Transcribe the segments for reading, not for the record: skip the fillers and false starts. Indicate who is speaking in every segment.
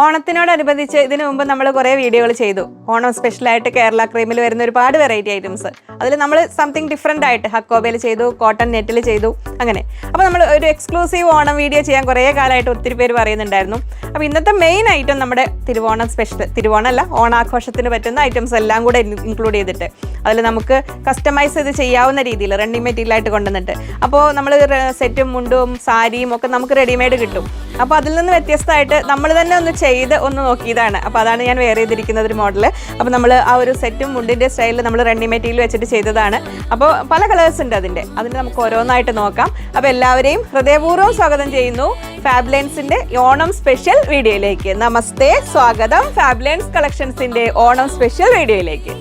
Speaker 1: ഓണത്തിനോടനുബന്ധിച്ച് ഇതിനു മുമ്പ് നമ്മൾ കുറേ വീഡിയോകൾ ചെയ്തു. ഓണം സ്പെഷ്യലായിട്ട് കേരള ക്രീമിൽ വരുന്ന ഒരുപാട് വെറൈറ്റി ഐറ്റംസ്. അതിൽ നമ്മൾ സംതിങ് ഡിഫറെൻ്റ് ആയിട്ട് ഹക്കോബയിൽ ചെയ്തു, കോട്ടൺ നെറ്റിൽ ചെയ്തു, അങ്ങനെ. അപ്പോൾ നമ്മൾ ഒരു എക്സ്ക്ലൂസീവ് ഓണം വീഡിയോ ചെയ്യാൻ കുറേ കാലമായിട്ട് ഒത്തിരി പേര് പറയുന്നുണ്ടായിരുന്നു. അപ്പോൾ ഇന്നത്തെ മെയിൻ ഐറ്റം നമ്മുടെ തിരുവോണം സ്പെഷ്യൽ, തിരുവോണമല്ല ഓണാഘോഷത്തിന് പറ്റുന്ന ഐറ്റംസ് എല്ലാം കൂടെ ഇൻക്ലൂഡ് ചെയ്തിട്ട് അതിൽ നമുക്ക് കസ്റ്റമൈസ് ചെയ്ത് ചെയ്യാവുന്ന രീതിയിൽ റെഡി മെറ്റീരിയലായിട്ട് കൊണ്ടുവന്നിട്ട്, അപ്പോൾ നമ്മൾ സെറ്റും മുണ്ടും സാരിയും ഒക്കെ നമുക്ക് റെഡിമെയ്ഡ് കിട്ടും. അപ്പോൾ അതിൽ നിന്ന് വ്യത്യസ്തമായിട്ട് നമ്മൾ തന്നെ ഒന്ന് നോക്കിയതാണ്. അപ്പോൾ അതാണ് ഞാൻ വെയർ ചെയ്തിരിക്കുന്നത് ഒരു മോഡൽ. അപ്പോൾ നമ്മൾ ആ ഒരു സെറ്റും മുണ്ടിൻ്റെ സ്റ്റൈലിൽ നമ്മൾ റെഡി മെറ്റീരിയൽ വെച്ചിട്ട് ചെയ്തതാണ്. അപ്പോൾ പല കളേഴ്സ് ഉണ്ട് അതിൻ്റെ നമുക്ക് ഓരോന്നായിട്ട് നോക്കാം. അപ്പോൾ എല്ലാവരെയും ഹൃദയപൂർവ്വം സ്വാഗതം ചെയ്യുന്നു ഫാബ്ലൈൻസിൻ്റെ ഓണം സ്പെഷ്യൽ വീഡിയോയിലേക്ക്. നമസ്തേ, സ്വാഗതം ഫാബ്ലൈൻസ് കളക്ഷൻസിൻ്റെ ഓണം സ്പെഷ്യൽ വീഡിയോയിലേക്ക്.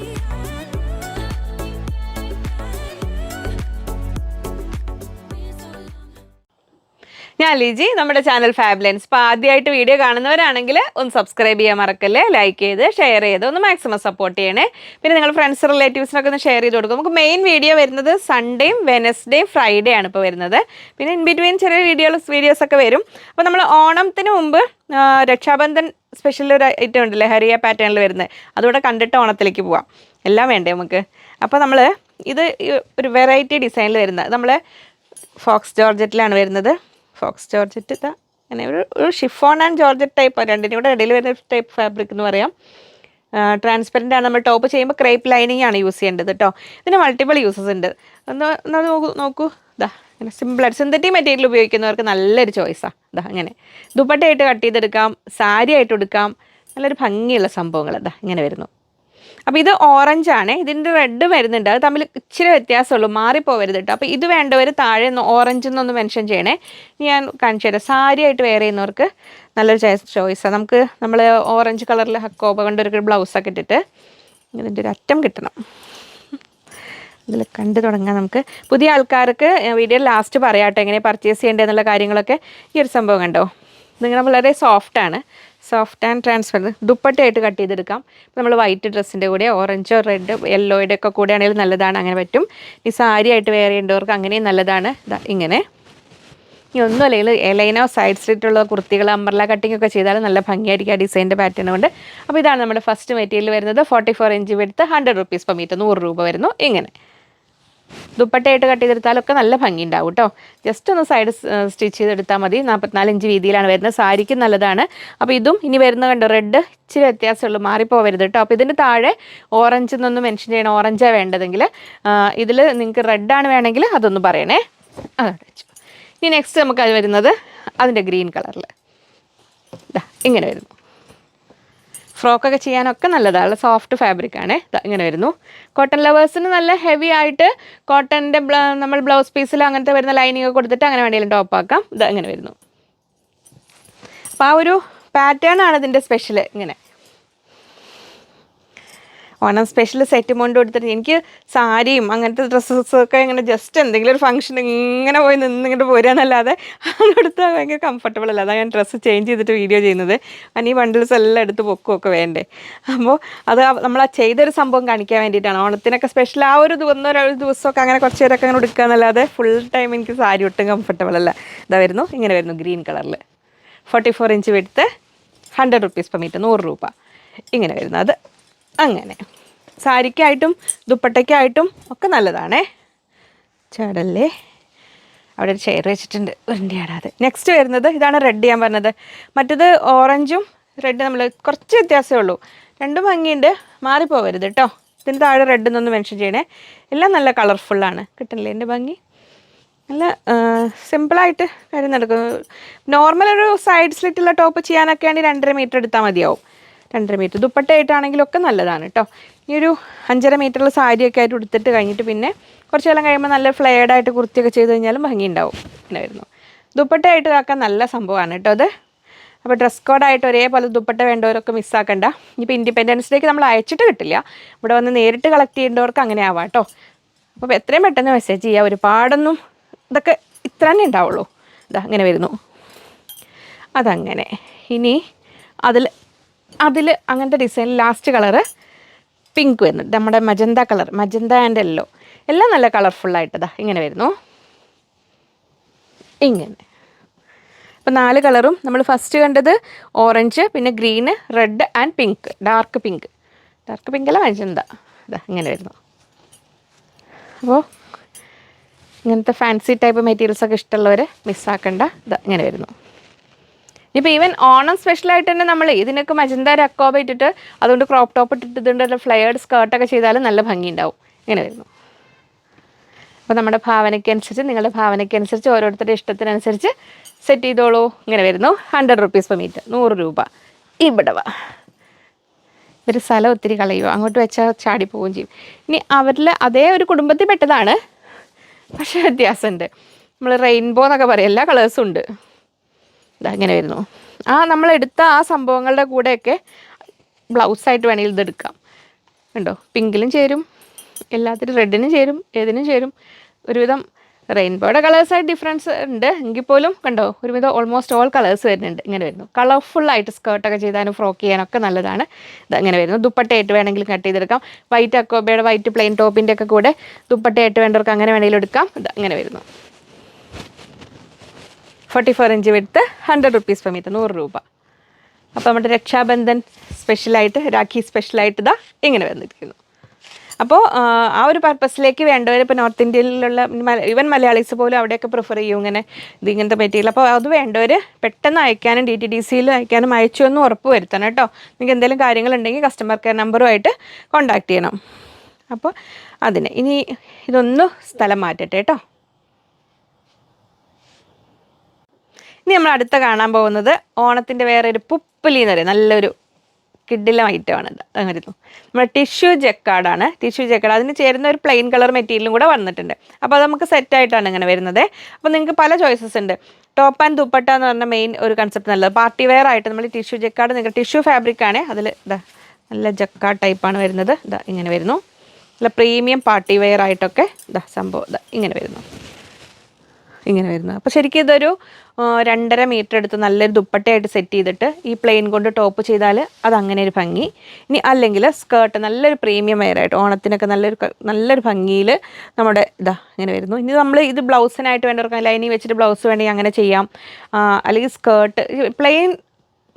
Speaker 1: ഞാൻ ലിജി, നമ്മുടെ ചാനൽ ഫാബ്ലൈൻസ്. ഇപ്പോൾ ആദ്യമായിട്ട് വീഡിയോ കാണുന്നവരാണെങ്കിൽ ഒന്ന് സബ്സ്ക്രൈബ് ചെയ്യാൻ മറക്കല്ലേ, ലൈക്ക് ചെയ്ത് ഷെയർ ചെയ്ത് ഒന്ന് മാക്സിമം സപ്പോർട്ട് ചെയ്യണേ. പിന്നെ നിങ്ങൾ ഫ്രണ്ട്സ് റിലേറ്റീവ്സിനൊക്കെ ഒന്ന് ഷെയർ ചെയ്ത് കൊടുക്കും. നമുക്ക് മെയിൻ വീഡിയോ വരുന്നത് സൺഡേയും വെനസ്ഡേയും ഫ്രൈഡേ ആണ് ഇപ്പോൾ വരുന്നത്. പിന്നെ ഇൻ ബിറ്റ്വീൻ ചെറിയ വീഡിയോസൊക്കെ വരും. അപ്പോൾ നമ്മൾ ഓണത്തിന് മുമ്പ് രക്ഷാബന്ധൻ സ്പെഷ്യൽ ഒരു ഐറ്റം ഉണ്ടല്ലേ, ഹരിയ പാറ്റേണിൽ വരുന്നത്, അതുകൂടെ കണ്ടിട്ട് ഓണത്തിലേക്ക് പോവാം. എല്ലാം വേണ്ടേ നമുക്ക്? അപ്പോൾ നമ്മൾ ഇത് ഒരു വെറൈറ്റി ഡിസൈനിൽ വരുന്നത്, നമ്മൾ ഫോക്സ് ജോർജറ്റിലാണ് വരുന്നത്. ഫോക്സ് ജോർജറ്റ് ഇതാ അങ്ങനെ ഒരു ഷിഫോൺ ആൻഡ് ജോർജറ്റ് ടൈപ്പ്, രണ്ടിനും കൂടെ ഇടയിൽ വരുന്ന ടൈപ്പ് ഫാബ്രിക് എന്ന് പറയാം. ട്രാൻസ്പെറൻ്റ് ആണ്. നമ്മൾ ടോപ്പ് ചെയ്യുമ്പോൾ ക്രേപ്പ് ലൈനിങ് ആണ് യൂസ് ചെയ്യേണ്ടത് കേട്ടോ. ഇതിന് മൾട്ടിപ്പിൾ യൂസസ് ഉണ്ട്. ഒന്ന് നോക്കൂ ഇതാ അങ്ങനെ സിമ്പിളായിട്ട് സിന്തറ്റിക് മെറ്റീരിയൽ ഉപയോഗിക്കുന്നവർക്ക് നല്ലൊരു ചോയ്സാണ്. ഇതാ അങ്ങനെ ദുപ്പട്ടയായിട്ട് കട്ട് ചെയ്തെടുക്കാം, സാരി ആയിട്ട് എടുക്കാം. നല്ലൊരു ഭംഗിയുള്ള സംഭവങ്ങൾ ഇതാ ഇങ്ങനെ വരുന്നു. അപ്പോൾ ഇത് ഓറഞ്ചാണ്, ഇതിൻ്റെ റെഡ് വരുന്നുണ്ട്. അത് തമ്മിൽ ഇച്ചിരി വ്യത്യാസമുള്ളൂ, മാറിപ്പോവരുത് കേട്ടോ. അപ്പോൾ ഇത് വേണ്ടവർ താഴെ ഓറഞ്ച് എന്നൊന്ന് മെൻഷൻ ചെയ്യണേ. ഞാൻ കാണിച്ചു തരാം. സാരി ആയിട്ട് വെയർ ചെയ്യുന്നവർക്ക് നല്ലൊരു ചോയ്സാണ്. നമ്മൾ ഓറഞ്ച് കളറിൽ ഹക്കോബ കൊണ്ടൊരു ബ്ലൗസൊക്കെ ഇട്ടിട്ട് ഇതിൻ്റെ ഒരു അറ്റം കിട്ടണം. ഇതിൽ കണ്ടു തുടങ്ങാം നമുക്ക്. പുതിയ ആൾക്കാർക്ക് വീഡിയോ ലാസ്റ്റ് പറയാട്ടോ എങ്ങനെ പർച്ചേസ് ചെയ്യേണ്ടതെന്നുള്ള കാര്യങ്ങളൊക്കെ. ഈ ഒരു സംഭവം കണ്ടോ, ഇതിങ്ങനെ വളരെ സോഫ്റ്റ് ആൻഡ് ട്രാൻസ്പെറൻറ്റ്. ദുപ്പട്ടയായിട്ട് കട്ട് ചെയ്തെടുക്കാം. നമ്മൾ വൈറ്റ് ഡ്രസ്സിൻ്റെ കൂടെ ഓറഞ്ചോ റെഡ് യെല്ലോയുടെ ഒക്കെ കൂടെ ആണെങ്കിലും നല്ലതാണ്, അങ്ങനെ പറ്റും. ഈ സാരി ആയിട്ട് വെയർ ചെയ്യേണ്ടവർക്ക് അങ്ങനെയും നല്ലതാണ്. ഇങ്ങനെ ഇനി ഒന്നും അല്ലെങ്കിൽ എലൈനോ സൈഡ് സ്ലിറ്റുള്ള കുർത്തികൾ അംബ്രല കട്ടിംഗ് ഒക്കെ ചെയ്താൽ നല്ല ഭംഗിയായിരിക്കും ആ ഡിസൈൻ്റെ പാറ്റേൺ കൊണ്ട്. അപ്പോൾ ഇതാണ് നമ്മുടെ ഫസ്റ്റ് മെറ്റീരിയൽ വരുന്നത്. 44 inch width, 100 rupees per meter, 100 രൂപ വരുന്നു. ഇങ്ങനെ ദുപ്പട്ടയായിട്ട് കട്ട് ചെയ്തെടുത്താലൊക്കെ നല്ല ഭംഗി ഉണ്ടാവും കേട്ടോ. ജസ്റ്റ് ഒന്ന് സൈഡ് സ്റ്റിച്ച് ചെയ്തെടുത്താൽ മതി. 44 ഇഞ്ച് വീതിയിലാണ് വരുന്നത്. സാരിക്ക് നല്ലതാണ്. അപ്പോൾ ഇതും ഇനി വരുന്ന കണ്ടോ, റെഡ് ഇച്ചിരി വ്യത്യാസമുള്ളൂ, മാറിപ്പോവരുത് കേട്ടോ. അപ്പോൾ ഇതിൻ്റെ താഴെ ഓറഞ്ച് എന്നൊന്ന് മെൻഷൻ ചെയ്യണം. ഓറഞ്ചാണ് വേണ്ടതെങ്കിൽ. ഇതിൽ നിങ്ങൾക്ക് റെഡാണ് വേണമെങ്കിൽ അതൊന്ന് പറയണേ. അതവിടെ വെച്ചു. ഇനി നെക്സ്റ്റ് നമുക്ക് അത് വരുന്നത് അതിൻ്റെ ഗ്രീൻ കളറിൽ ഇങ്ങനെ വരുന്നു. ഫ്രോക്കൊക്കെ ചെയ്യാനൊക്കെ നല്ലതാണ്. സോഫ്റ്റ് ഫാബ്രിക്കാണ്. ഇങ്ങനെ വരുന്നു. കോട്ടൺ ലവേഴ്സിന് നല്ല ഹെവി ആയിട്ട് കോട്ടൻ്റെ നമ്മൾ ബ്ലൗസ് പീസിൽ അങ്ങനത്തെ വരുന്ന ലൈനിങ് ഒക്കെ കൊടുത്തിട്ട് അങ്ങനെ വേണമെങ്കിലും ടോപ്പാക്കാം. ഇങ്ങനെ വരുന്നു. അപ്പോൾ ആ ഒരു പാറ്റേൺ ആണ് ഇതിൻ്റെ സ്പെഷ്യൽ. ഇങ്ങനെ ഓണം സ്പെഷ്യൽ സെറ്റ് കൊണ്ട് കൊടുത്തിട്ട് എനിക്ക് സാരിയും അങ്ങനത്തെ ഡ്രസ്സസൊക്കെ ഇങ്ങനെ ജസ്റ്റ് എന്തെങ്കിലും ഒരു ഫംഗ്ഷൻ ഇങ്ങനെ പോയി നിന്നിങ്ങോട്ട് പോരുകയെന്നല്ലാതെ അതെടുത്താൽ ഭയങ്കര കംഫർട്ടബിൾ അല്ല. അതാണ് ഞാൻ ഡ്രസ്സ് ചേഞ്ച് ചെയ്തിട്ട് വീഡിയോ ചെയ്യുന്നത്. ഈ ബണ്ടിൽസ് എല്ലാം എടുത്ത് പൊക്കുമൊക്കെ വേണ്ടേ. അപ്പോൾ അത് നമ്മൾ ആ ചെയ്തൊരു സംഭവം കാണിക്കാൻ വേണ്ടിയിട്ടാണ്. ഓണത്തിനൊക്കെ സ്പെഷ്യൽ ആ ഒരു ദിവസമൊക്കെ അങ്ങനെ കുറച്ച് പേരൊക്കെ അങ്ങനെ എടുക്കുക എന്നല്ലാതെ ഫുൾ ടൈം എനിക്ക് സാരി ഒട്ടും കംഫർട്ടബിൾ അല്ല. വരുന്നു. ഇങ്ങനെ വരുന്നു ഗ്രീൻ കളറിൽ. 44 inch width, 100 rupees per meter, 100 രൂപ. ഇങ്ങനെ വരുന്നു. അത് അങ്ങനെ സാരിക്കായിട്ടും ദുപ്പട്ടയ്ക്കായിട്ടും ഒക്കെ നല്ലതാണേ. ചേടല്ലേ, അവിടെ ഒരു ചെയർ വെച്ചിട്ടുണ്ട്, വണ്ടി ആടാതെ. നെക്സ്റ്റ് വരുന്നത് ഇതാണ് റെഡ് ഞാൻ പറഞ്ഞത്. മറ്റത് ഓറഞ്ചും റെഡ് നമ്മൾ കുറച്ച് വ്യത്യാസമേ ഉള്ളൂ. രണ്ടും ഭംഗിയുണ്ട്, മാറിപ്പോവരുത് കേട്ടോ. ഇതിന് താഴെ റെഡ് എന്നൊന്ന് മെൻഷൻ ചെയ്യണേ. എല്ലാം നല്ല കളർഫുള്ളാണ്. കിട്ടണില്ലേ എൻ്റെ ഭംഗി? നല്ല സിമ്പിളായിട്ട് കാര്യം നടക്കും. നോർമൽ ഒരു സൈഡ് സ്ലിറ്റുള്ള ടോപ്പ് ചെയ്യാനൊക്കെ ആണെങ്കിൽ 2.5 മീറ്റർ എടുത്താൽ മതിയാവും. 2.5 മീറ്റർ ദുപ്പട്ടയായിട്ടാണെങ്കിലൊക്കെ നല്ലതാണ് കേട്ടോ. ഈ ഒരു 5.5 മീറ്ററിൽ സാരിയൊക്കെ ആയിട്ട് എടുത്തിട്ട് കഴിഞ്ഞിട്ട് പിന്നെ കുറച്ച് കാലം കഴിയുമ്പോൾ നല്ല ഫ്ലെയർഡായിട്ട് കുർത്തിയൊക്കെ ചെയ്ത് കഴിഞ്ഞാലും ഭംഗി ഉണ്ടാവും. ഇങ്ങനെ വരുന്നു. ദുപ്പട്ടയായിട്ട് ആക്കാൻ നല്ല സംഭവമാണ് കേട്ടോ അത്. അപ്പോൾ ഡ്രസ് കോഡായിട്ട് ഒരേപോലെ ദുപ്പട്ട വേണ്ടവരൊക്കെ മിസ്സാക്കണ്ട. ഇപ്പോൾ ഇൻഡിപെൻഡൻസ് ഡേക്ക് നമ്മൾ അയച്ചിട്ട് കിട്ടില്ല, ഇവിടെ വന്ന് നേരിട്ട് കളക്ട് ചെയ്യേണ്ടവർക്ക് അങ്ങനെ ആവാം കേട്ടോ. അപ്പോൾ എത്രയും പെട്ടെന്ന് മെസ്സേജ് ചെയ്യുക. ഒരുപാടൊന്നും ഇതൊക്കെ ഇത്ര തന്നെ ഉണ്ടാവുള്ളൂ. ഇങ്ങനെ വരുന്നു. അതങ്ങനെ. ഇനി അതിൽ അങ്ങനത്തെ ഡിസൈൻ ലാസ്റ്റ് കളറ് പിങ്ക് വരുന്നുണ്ട്. നമ്മുടെ magenta colour, magenta and yellow എല്ലാം നല്ല കളർഫുള്ളായിട്ടതാ ഇങ്ങനെ വരുന്നു. ഇങ്ങനെ അപ്പോൾ 4 കളറും നമ്മൾ ഫസ്റ്റ് കണ്ടത് ഓറഞ്ച്, പിന്നെ green, red and pink, dark pink അല്ല മജന്ത. ഇതാ ഇങ്ങനെ വരുന്നു. അപ്പോൾ ഇങ്ങനത്തെ ഫാൻസി ടൈപ്പ് മെറ്റീരിയൽസൊക്കെ ഇഷ്ടമുള്ളവർ മിസ്സാക്കണ്ട. ഇതാ ഇങ്ങനെ വരുന്നു. ഇപ്പോൾ ഈവൻ ഓണം സ്പെഷ്യലായിട്ട് തന്നെ നമ്മൾ ഇതിനൊക്കെ മജന്ത അക്കോബ ഇട്ടിട്ട് അതുകൊണ്ട് ക്രോപ്പ് ടോപ്പ് ഇട്ടിട്ട് ഇതുകൊണ്ട് ഫ്ലെയർഡ് സ്കേർട്ടൊക്കെ ചെയ്താലും നല്ല ഭംഗി ഉണ്ടാവും. ഇങ്ങനെ വരുന്നു. അപ്പോൾ നമ്മുടെ ഭാവനയ്ക്കനുസരിച്ച്, നിങ്ങളുടെ ഭാവനയ്ക്കനുസരിച്ച്, ഓരോരുത്തരുടെ ഇഷ്ടത്തിനനുസരിച്ച് സെറ്റ് ചെയ്തോളൂ. ഇങ്ങനെ വരുന്നു. 100 rupees per meter, 100 രൂപ. ഇവിടെ വാ, ഒരു സ്ഥലം ഒത്തിരി കളയുമോ, അങ്ങോട്ട് വെച്ചാൽ ചാടി പോവുകയും ചെയ്യും. ഇനി അവരിൽ അതേ ഒരു കുടുംബത്തിൽ പെട്ടതാണ്, പക്ഷേ വ്യത്യാസമുണ്ട്. നമ്മൾ റെയിൻബോ എന്നൊക്കെ പറയും, എല്ലാ കളേഴ്സും ഉണ്ട്. ഇതാ ഇങ്ങനെ വരുന്നു. നമ്മളെടുത്ത ആ സംഭവങ്ങളുടെ കൂടെയൊക്കെ ബ്ലൗസായിട്ട് വേണമെങ്കിൽ ഇതെടുക്കാം. കണ്ടോ, പിങ്കിലും ചേരും, എല്ലാത്തിനും റെഡിനും ചേരും, ഏതിനും ചേരും. ഒരുവിധം റെയിൻബോയുടെ കളേഴ്സായിട്ട് ഡിഫറൻസ് ഉണ്ട് എങ്കിൽ പോലും കണ്ടോ ഒരുവിധം ഓൾമോസ്റ്റ് ഓൾ കളേഴ്സ് വരുന്നുണ്ട്. ഇങ്ങനെ വരുന്നു. കളർഫുള്ളായിട്ട് സ്കേർട്ടൊക്കെ ചെയ്താലും ഫ്രോക്ക് ചെയ്യാനൊക്കെ നല്ലതാണ്. ഇതങ്ങനെ വരുന്നു. ദുപ്പട്ടയായിട്ട് വേണമെങ്കിലും കട്ട് ചെയ്തെടുക്കാം. വൈറ്റ് അക്കോബയുടെ വൈറ്റ് പ്ലെയിൻ ടോപ്പിൻ്റെ ഒക്കെ കൂടെ ദുപ്പട്ടയായിട്ട് വേണ്ടവർക്ക് അങ്ങനെ വേണമെങ്കിലും എടുക്കാം. ഇത് അങ്ങനെ വരുന്നു. 44 inch width, 100 rupees per meter, 100 രൂപ. അപ്പോൾ നമ്മുടെ രക്ഷാബന്ധൻ സ്പെഷ്യലായിട്ട്, രാഖി സ്പെഷ്യലായിട്ട് ഇതാ ഇങ്ങനെ വന്നിരിക്കുന്നു. അപ്പോൾ ആ ഒരു പർപ്പസിലേക്ക് വേണ്ടവർ ഇപ്പോൾ നോർത്ത് ഇന്ത്യയിലുള്ള ഈവൻ മലയാളീസ് പോലും അവിടെയൊക്കെ പ്രിഫർ ചെയ്യും ഇങ്ങനെ ഇങ്ങനത്തെ മെറ്റീരിയൽ. അപ്പോൾ അത് വേണ്ടവർ പെട്ടെന്ന് അയക്കാനും DTDCയിൽ അയക്കാനും അയച്ചു എന്ന് ഉറപ്പ് വരുത്തണം കേട്ടോ. നിങ്ങൾക്ക് എന്തെങ്കിലും കാര്യങ്ങളുണ്ടെങ്കിൽ കസ്റ്റമർ കെയർ നമ്പറുമായിട്ട് കോൺടാക്ട് ചെയ്യണം. അപ്പോൾ അതിന് ഇനി ഇതൊന്ന് സ്ഥലം മാറ്റട്ടെ കേട്ടോ. ഇനി നമ്മൾ അടുത്ത കാണാൻ പോകുന്നത് ഓണത്തിൻ്റെ വേറെ ഒരു പുപ്പലി എന്ന് പറയും, നല്ലൊരു കിഡിലും ഐറ്റമാണ്. ഇത് വരുന്നു. നമ്മുടെ ടിഷ്യൂ ജക്കാർഡാണ്. ടിഷ്യൂ ജക്കാർഡ് അതിന് ചേരുന്ന ഒരു പ്ലെയിൻ കളർ മെറ്റീരിയലും കൂടെ വന്നിട്ടുണ്ട്. അപ്പോൾ അത് നമുക്ക് സെറ്റായിട്ടാണ് ഇങ്ങനെ വരുന്നത്. അപ്പോൾ നിങ്ങൾക്ക് പല ചോയ്സസ് ഉണ്ട്. ടോപ്പ് ആൻഡ് ദുപ്പട്ട എന്ന് പറഞ്ഞ മെയിൻ ഒരു കൺസെപ്റ്റ് നല്ലത്. പാർട്ടി വെയർ ആയിട്ട് നമ്മൾ ടിഷ്യൂ ജക്കാർഡ്, നിങ്ങൾക്ക് ടിഷ്യൂ ഫാബ്രിക് ആണ്, അതിൽ ഇതാ നല്ല ജക്കാർഡ് ടൈപ്പാണ് വരുന്നത്. ഇതാ ഇങ്ങനെ വരുന്നു. നല്ല പ്രീമിയം പാർട്ടി വെയർ ആയിട്ടൊക്കെ ഇതാ സംഭവം ഇതാ ഇങ്ങനെ വരുന്നു. അപ്പോൾ ശരിക്കും ഇതൊരു 2.5 മീറ്റർ എടുത്ത് നല്ലൊരു ദുപ്പട്ടയായിട്ട് സെറ്റ് ചെയ്തിട്ട് ഈ പ്ലെയിൻ കൊണ്ട് ടോപ്പ് ചെയ്താൽ അതങ്ങനെ ഒരു ഭംഗി. ഇനി അല്ലെങ്കിൽ സ്കേർട്ട് നല്ലൊരു പ്രീമിയം വെയറായിട്ട് ഓണത്തിനൊക്കെ നല്ലൊരു ഭംഗിയിൽ നമ്മുടെ ഇതാ ഇങ്ങനെ വരുന്നു. ഇനി നമ്മൾ ഇത് ബ്ലൗസിനായിട്ട് വേണ്ടവർക്ക് ലൈനിങ് വെച്ചിട്ട് ബ്ലൗസ് വേണമെങ്കിൽ അങ്ങനെ ചെയ്യാം. അല്ലെങ്കിൽ സ്കേർട്ട് പ്ലെയിൻ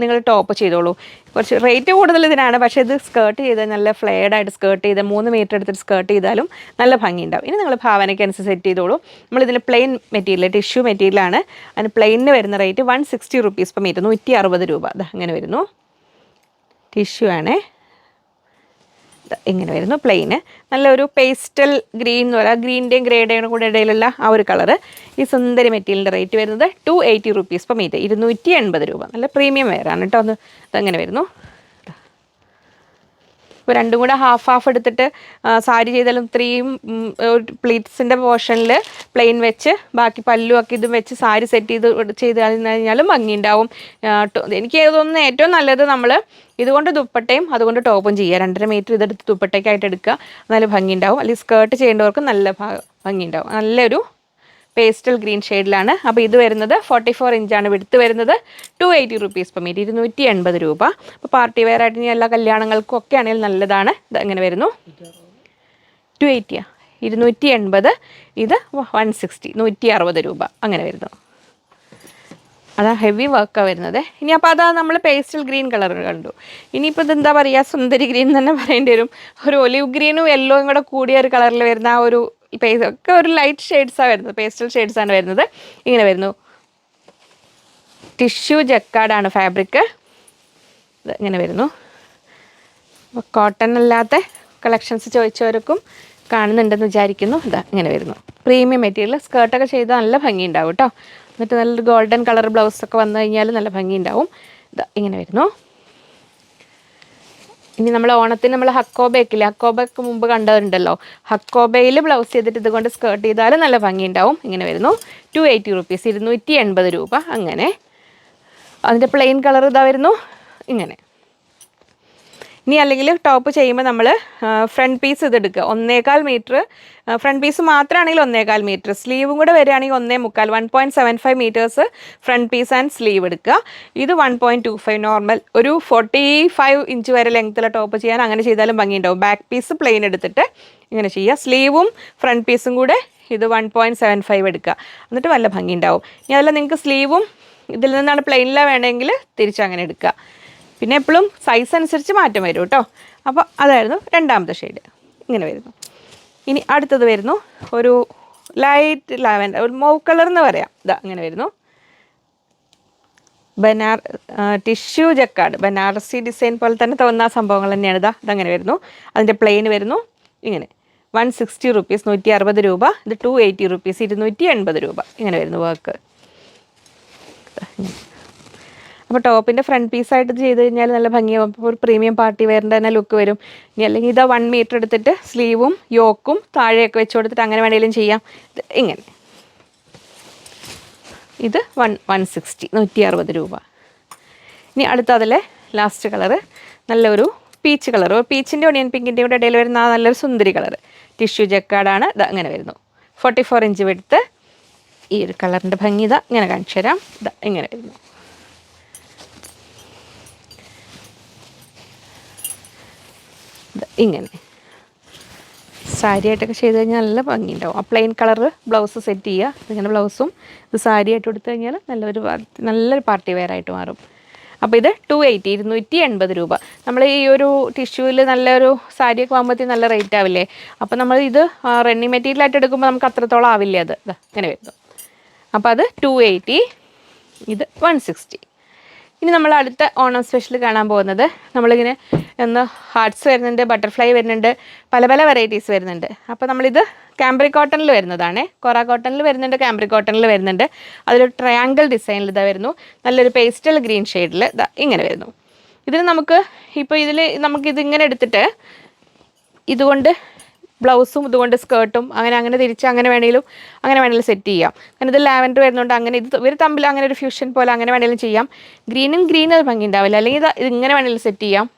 Speaker 1: നിങ്ങൾ ടോപ്പ് ചെയ്തോളൂ. കുറച്ച് റേറ്റ് കൂടുതൽ ഇതിനാണ്, പക്ഷേ ഇത് സ്കേർട്ട് ചെയ്ത് നല്ല ഫ്ലെയർഡായിട്ട് സ്കേർട്ട് ചെയ്ത് 3 മീറ്റർ എടുത്തിട്ട് സ്കേർട്ട് ചെയ്താലും നല്ല ഭംഗി ഉണ്ടാവും. ഇനി നിങ്ങൾ ഭാവനയ്ക്ക് അനുസരിച്ച് സെറ്റ് ചെയ്തോളൂ. നമ്മളിതിൽ പ്ലെയിൻ മെറ്റീരിയൽ ടിഷ്യൂ മെറ്റീരിയലാണ്. അതിന് പ്ലെയിനിന് വരുന്ന റേറ്റ് 160 rupees per meter, 160 രൂപ. അത് അങ്ങനെ വരുന്നു. ടിഷ്യൂ ആണേ, ഇങ്ങനെ വരുന്നു. പ്ലെയിന് നല്ലൊരു പേസ്റ്റൽ ഗ്രീൻ എന്ന് പറയാം, ഗ്രീൻ്റെയും ഗ്രേയുടെയും കൂടെ ഇടയിലുള്ള ആ ഒരു കളറ്. ഈ സുന്ദരി മെറ്റീരിയലിൻ്റെ റേറ്റ് വരുന്നത് 280 rupees per meter, 280 രൂപ. നല്ല പ്രീമിയം വെയറാണ് കേട്ടോ. അതങ്ങനെ വരുന്നു. ഇപ്പോൾ രണ്ടും കൂടെ ഹാഫ് എടുത്തിട്ട് സാരി ചെയ്താലും 3 പ്ലീറ്റ്സിൻ്റെ പോർഷനിൽ പ്ലെയിൻ വെച്ച് ബാക്കി പല്ലുമൊക്കെ ഇതും വെച്ച് സാരി സെറ്റ് ചെയ്ത് കഴിഞ്ഞാലും ഭംഗിയുണ്ടാവും. എനിക്ക് തോന്നുന്നു ഏറ്റവും നല്ലത് നമ്മൾ ഇതുകൊണ്ട് ദുപ്പട്ടയും അതുകൊണ്ട് ടോപ്പും ചെയ്യുക. 2.5 മീറ്റർ ഇതെടുത്ത് ദുപ്പട്ടയ്ക്കായിട്ട് എടുക്കുക, നല്ല ഭംഗിയുണ്ടാവും. അല്ലെങ്കിൽ സ്കേർട്ട് ചെയ്യേണ്ടവർക്ക് നല്ല ഭംഗിയുണ്ടാവും. നല്ലൊരു പേസ്റ്റൽ ഗ്രീൻ ഷെയ്ഡിലാണ്. അപ്പോൾ ഇത് വരുന്നത് 44 ഇഞ്ചാണ് വിടുത്ത് വരുന്നത്. 280 rupees per meter, 280 രൂപ. അപ്പോൾ പാർട്ടി വെയർ ആയിട്ട് ഇനി എല്ലാ കല്യാണങ്ങൾക്കും ഒക്കെ ആണെങ്കിൽ നല്ലതാണ്. ഇത് അങ്ങനെ വരുന്നു. 280, 280. ഇത് 160, 160 രൂപ. അങ്ങനെ വരുന്നു. അതാ ഹെവി വർക്കാണ് വരുന്നത്. ഇനി അപ്പോൾ അതാ നമ്മൾ പേസ്റ്റൽ ഗ്രീൻ കളർ കണ്ടു. ഇനിയിപ്പോൾ ഇതെന്താ പറയുക, സുന്ദരി ഗ്രീൻ തന്നെ പറയേണ്ടി വരും. ഒരു ഒലിവ് ഗ്രീനും യെല്ലോയും കൂടെ കൂടിയ ഒരു കളറിൽ വരുന്ന ആ ഒരു ഒക്കെ ഒരു ലൈറ്റ് ഷെയ്ഡ്സാണ് വരുന്നത്, പേസ്റ്റൽ ഷെയ്ഡ്സാണ് വരുന്നത്. ഇങ്ങനെ വരുന്നു. ടിഷ്യൂ ജക്കാർഡാണ് ഫാബ്രിക്. ഇത് ഇങ്ങനെ വരുന്നു. അപ്പോൾ കോട്ടൺ അല്ലാത്ത കളക്ഷൻസ് ചോദിച്ചവർക്കും കാണുന്നുണ്ടെന്ന് വിചാരിക്കുന്നു. ഇതാ ഇങ്ങനെ വരുന്നു. പ്രീമിയം മെറ്റീരിയൽ, സ്കേർട്ടൊക്കെ ചെയ്താൽ നല്ല ഭംഗി ഉണ്ടാവും കേട്ടോ. എന്നിട്ട് നല്ലൊരു ഗോൾഡൻ കളർ ബ്ലൗസൊക്കെ വന്നു കഴിഞ്ഞാൽ നല്ല ഭംഗി ഉണ്ടാവും. ഇതാ ഇങ്ങനെ വരുന്നു. ഇനി നമ്മൾ ഓണത്തിന് നമ്മൾ ഹക്കോബയൊക്കെ ഹക്കോബയ്ക്ക് മുമ്പ് കണ്ടവരുണ്ടല്ലോ, ഹക്കോബയിൽ ബ്ലൗസ് ചെയ്തിട്ട് ഇതുകൊണ്ട് സ്കേർട്ട് ചെയ്താൽ നല്ല ഭംഗി ഉണ്ടാവും. ഇങ്ങനെ വരുന്നു. 280 rupees, 280 രൂപ. അങ്ങനെ അതിൻ്റെ പ്ലെയിൻ കളർ ഇതാ വരുന്നു ഇങ്ങനെ. ഇനി അല്ലെങ്കിൽ ടോപ്പ് ചെയ്യുമ്പോൾ നമ്മൾ ഫ്രണ്ട് പീസ് ഇതെടുക്കുക, 1.25 മീറ്റർ. ഫ്രണ്ട് പീസ് മാത്രമാണെങ്കിൽ 1.25 മീറ്റർ, സ്ലീവും കൂടെ വരികയാണെങ്കിൽ 1.25, 1.75 metres front piece and sleeve എടുക്കുക. ഇത് 1.25 നോർമൽ, ഒരു 45 ഇഞ്ച് വരെ ലെങ്ത്തുള്ള ടോപ്പ് ചെയ്യാൻ അങ്ങനെ ചെയ്താലും ഭംഗിയുണ്ടാവും. ബാക്ക് പീസ് പ്ലെയിൻ എടുത്തിട്ട് ഇങ്ങനെ ചെയ്യുക. സ്ലീവും ഫ്രണ്ട് പീസും കൂടെ ഇത് 1.75 എടുക്കുക, എന്നിട്ട് നല്ല ഭംഗിയുണ്ടാവും. ഇനി അതല്ല നിങ്ങൾക്ക് സ്ലീവും ഇതിൽ നിന്നാണ് പ്ലെയിനിലാണ് വേണമെങ്കിൽ തിരിച്ചങ്ങനെ എടുക്കുക. പിന്നെ എപ്പോഴും സൈസ് അനുസരിച്ച് മാറ്റം വരും കേട്ടോ. അപ്പോൾ അതായിരുന്നു രണ്ടാമത്തെ ഷെയ്ഡ്. ഇങ്ങനെ വരുന്നു. ഇനി അടുത്തത് വരുന്നു ഒരു ലൈറ്റ് ലാവൻഡർ, ഒരു മൗ കളർ എന്ന് പറയാം. ഇതാ അങ്ങനെ വരുന്നു. ടിഷ്യൂ ജക്കാർഡ്, ബനാറസി ഡിസൈൻ പോലെ തന്നെ തോന്നുന്ന സംഭവങ്ങൾ തന്നെയാണ്. ഇതങ്ങനെ വരുന്നു. അതിൻ്റെ പ്ലെയിൻ വരുന്നു ഇങ്ങനെ 160 റുപ്പീസ്, 160 രൂപ. ഇത് 280 റുപ്പീസ്, 280 രൂപ. ഇങ്ങനെ വരുന്നു വർക്ക്. അപ്പോൾ ടോപ്പിൻ്റെ ഫ്രണ്ട് പീസായിട്ട് ഇത് ചെയ്ത് കഴിഞ്ഞാൽ നല്ല ഭംഗിയാവും. അപ്പോൾ ഒരു പ്രീമിയം പാർട്ടി വെയറിൻ്റെ തന്നെ ലുക്ക് വരും. ഇനി അല്ലെങ്കിൽ ഇത് 1 മീറ്റർ എടുത്തിട്ട് സ്ലീവും യോക്കും താഴെയൊക്കെ വെച്ച് കൊടുത്തിട്ട് അങ്ങനെ വേണമെങ്കിലും ചെയ്യാം. ഇങ്ങനെ ഇത് 160, 160 രൂപ. ഇനി അടുത്ത അതിലെ ലാസ്റ്റ് കളറ് നല്ലൊരു പീച്ച് കളർ, പീച്ചിൻ്റെ ഒണിയൻ പിങ്കിൻ്റെ കൂടെ ഇടയിൽ വരുന്ന നല്ലൊരു സുന്ദരി കളർ. ടിഷ്യൂ ജക്കാർഡാണ്. ഇത് അങ്ങനെ വരുന്നു. 44 ഇഞ്ച് വെടുത്ത്. ഈ ഒരു കളറിൻ്റെ ഭംഗി ഇതാ ഇങ്ങനെ കാണിച്ചു തരാം. ഇതാ ഇങ്ങനെ വരുന്നു. ഇങ്ങനെ സാരിയായിട്ടൊക്കെ ചെയ്ത് കഴിഞ്ഞാൽ നല്ല ഭംഗിയുണ്ടാവും. ആ പ്ലെയിൻ കളറ് ബ്ലൗസ് സെറ്റ് ചെയ്യുക. ഇങ്ങനെ ബ്ലൗസും ഇത് സാരിയായിട്ട് കൊടുത്തു കഴിഞ്ഞാൽ നല്ലൊരു പാർട്ടി വെയർ ആയിട്ട് മാറും. അപ്പോൾ ഇത് 280, 280 രൂപ. നമ്മൾ ഈ ഒരു ടിഷ്യൂവിൽ നല്ലൊരു സാരിയൊക്കെ ആകുമ്പോഴത്തേക്കും നല്ല റേറ്റ് ആവില്ലേ? അപ്പോൾ നമ്മൾ ഇത് റണ്ണിങ് മെറ്റീരിയലായിട്ട് എടുക്കുമ്പോൾ നമുക്ക് അത്രത്തോളം ആവില്ല. അത് ഇങ്ങനെ വരുന്നു. അപ്പോൾ അത് 280, ഇത് 160. ഇനി നമ്മൾ അടുത്ത ഓണം സ്പെഷ്യൽ കാണാൻ പോകുന്നത്, നമ്മളിങ്ങനെ ഒന്ന് ഹാർട്ട്സ് വരുന്നുണ്ട്, ബട്ടർഫ്ലൈ വരുന്നുണ്ട്, പല പല വെറൈറ്റീസ് വരുന്നുണ്ട്. അപ്പോൾ നമ്മളിത് കാംബ്രിക് കോട്ടണിൽ വരുന്നതാണ്. കൊറ കോട്ടണിൽ വരുന്നുണ്ട്, കാംബ്രിക് കോട്ടണിൽ വരുന്നുണ്ട്. അതിലൊരു ട്രയാങ്കിൾ ഡിസൈനിൽ ഇതാ വരുന്നു. നല്ലൊരു പേസ്റ്റൽ ഗ്രീൻ ഷെയ്ഡിൽ ഇതാ ഇങ്ങനെ വരുന്നു. ഇതിന് നമുക്ക് ഇപ്പോൾ നമുക്കിതിങ്ങനെ എടുത്തിട്ട് ഇതുകൊണ്ട് ബ്ലൗസും ഇതുകൊണ്ട് സ്കേർട്ടും അങ്ങനെ തിരിച്ച് അങ്ങനെ വേണമെങ്കിലും സെറ്റ് ചെയ്യാം. കാരണം ഇത് ലാവൻഡർ വരുന്നുണ്ട്. അങ്ങനെ ഇവർ തമ്മിൽ അങ്ങനെ ഒരു ഫ്യൂഷൻ പോലെ അങ്ങനെ വേണമെങ്കിലും ചെയ്യാം. ഗ്രീനും അത് ഭംഗി ഉണ്ടാവില്ല. അല്ലെങ്കിൽ ഇത് ഇങ്ങനെ വേണമെങ്കിലും സെറ്റ് ചെയ്യാം.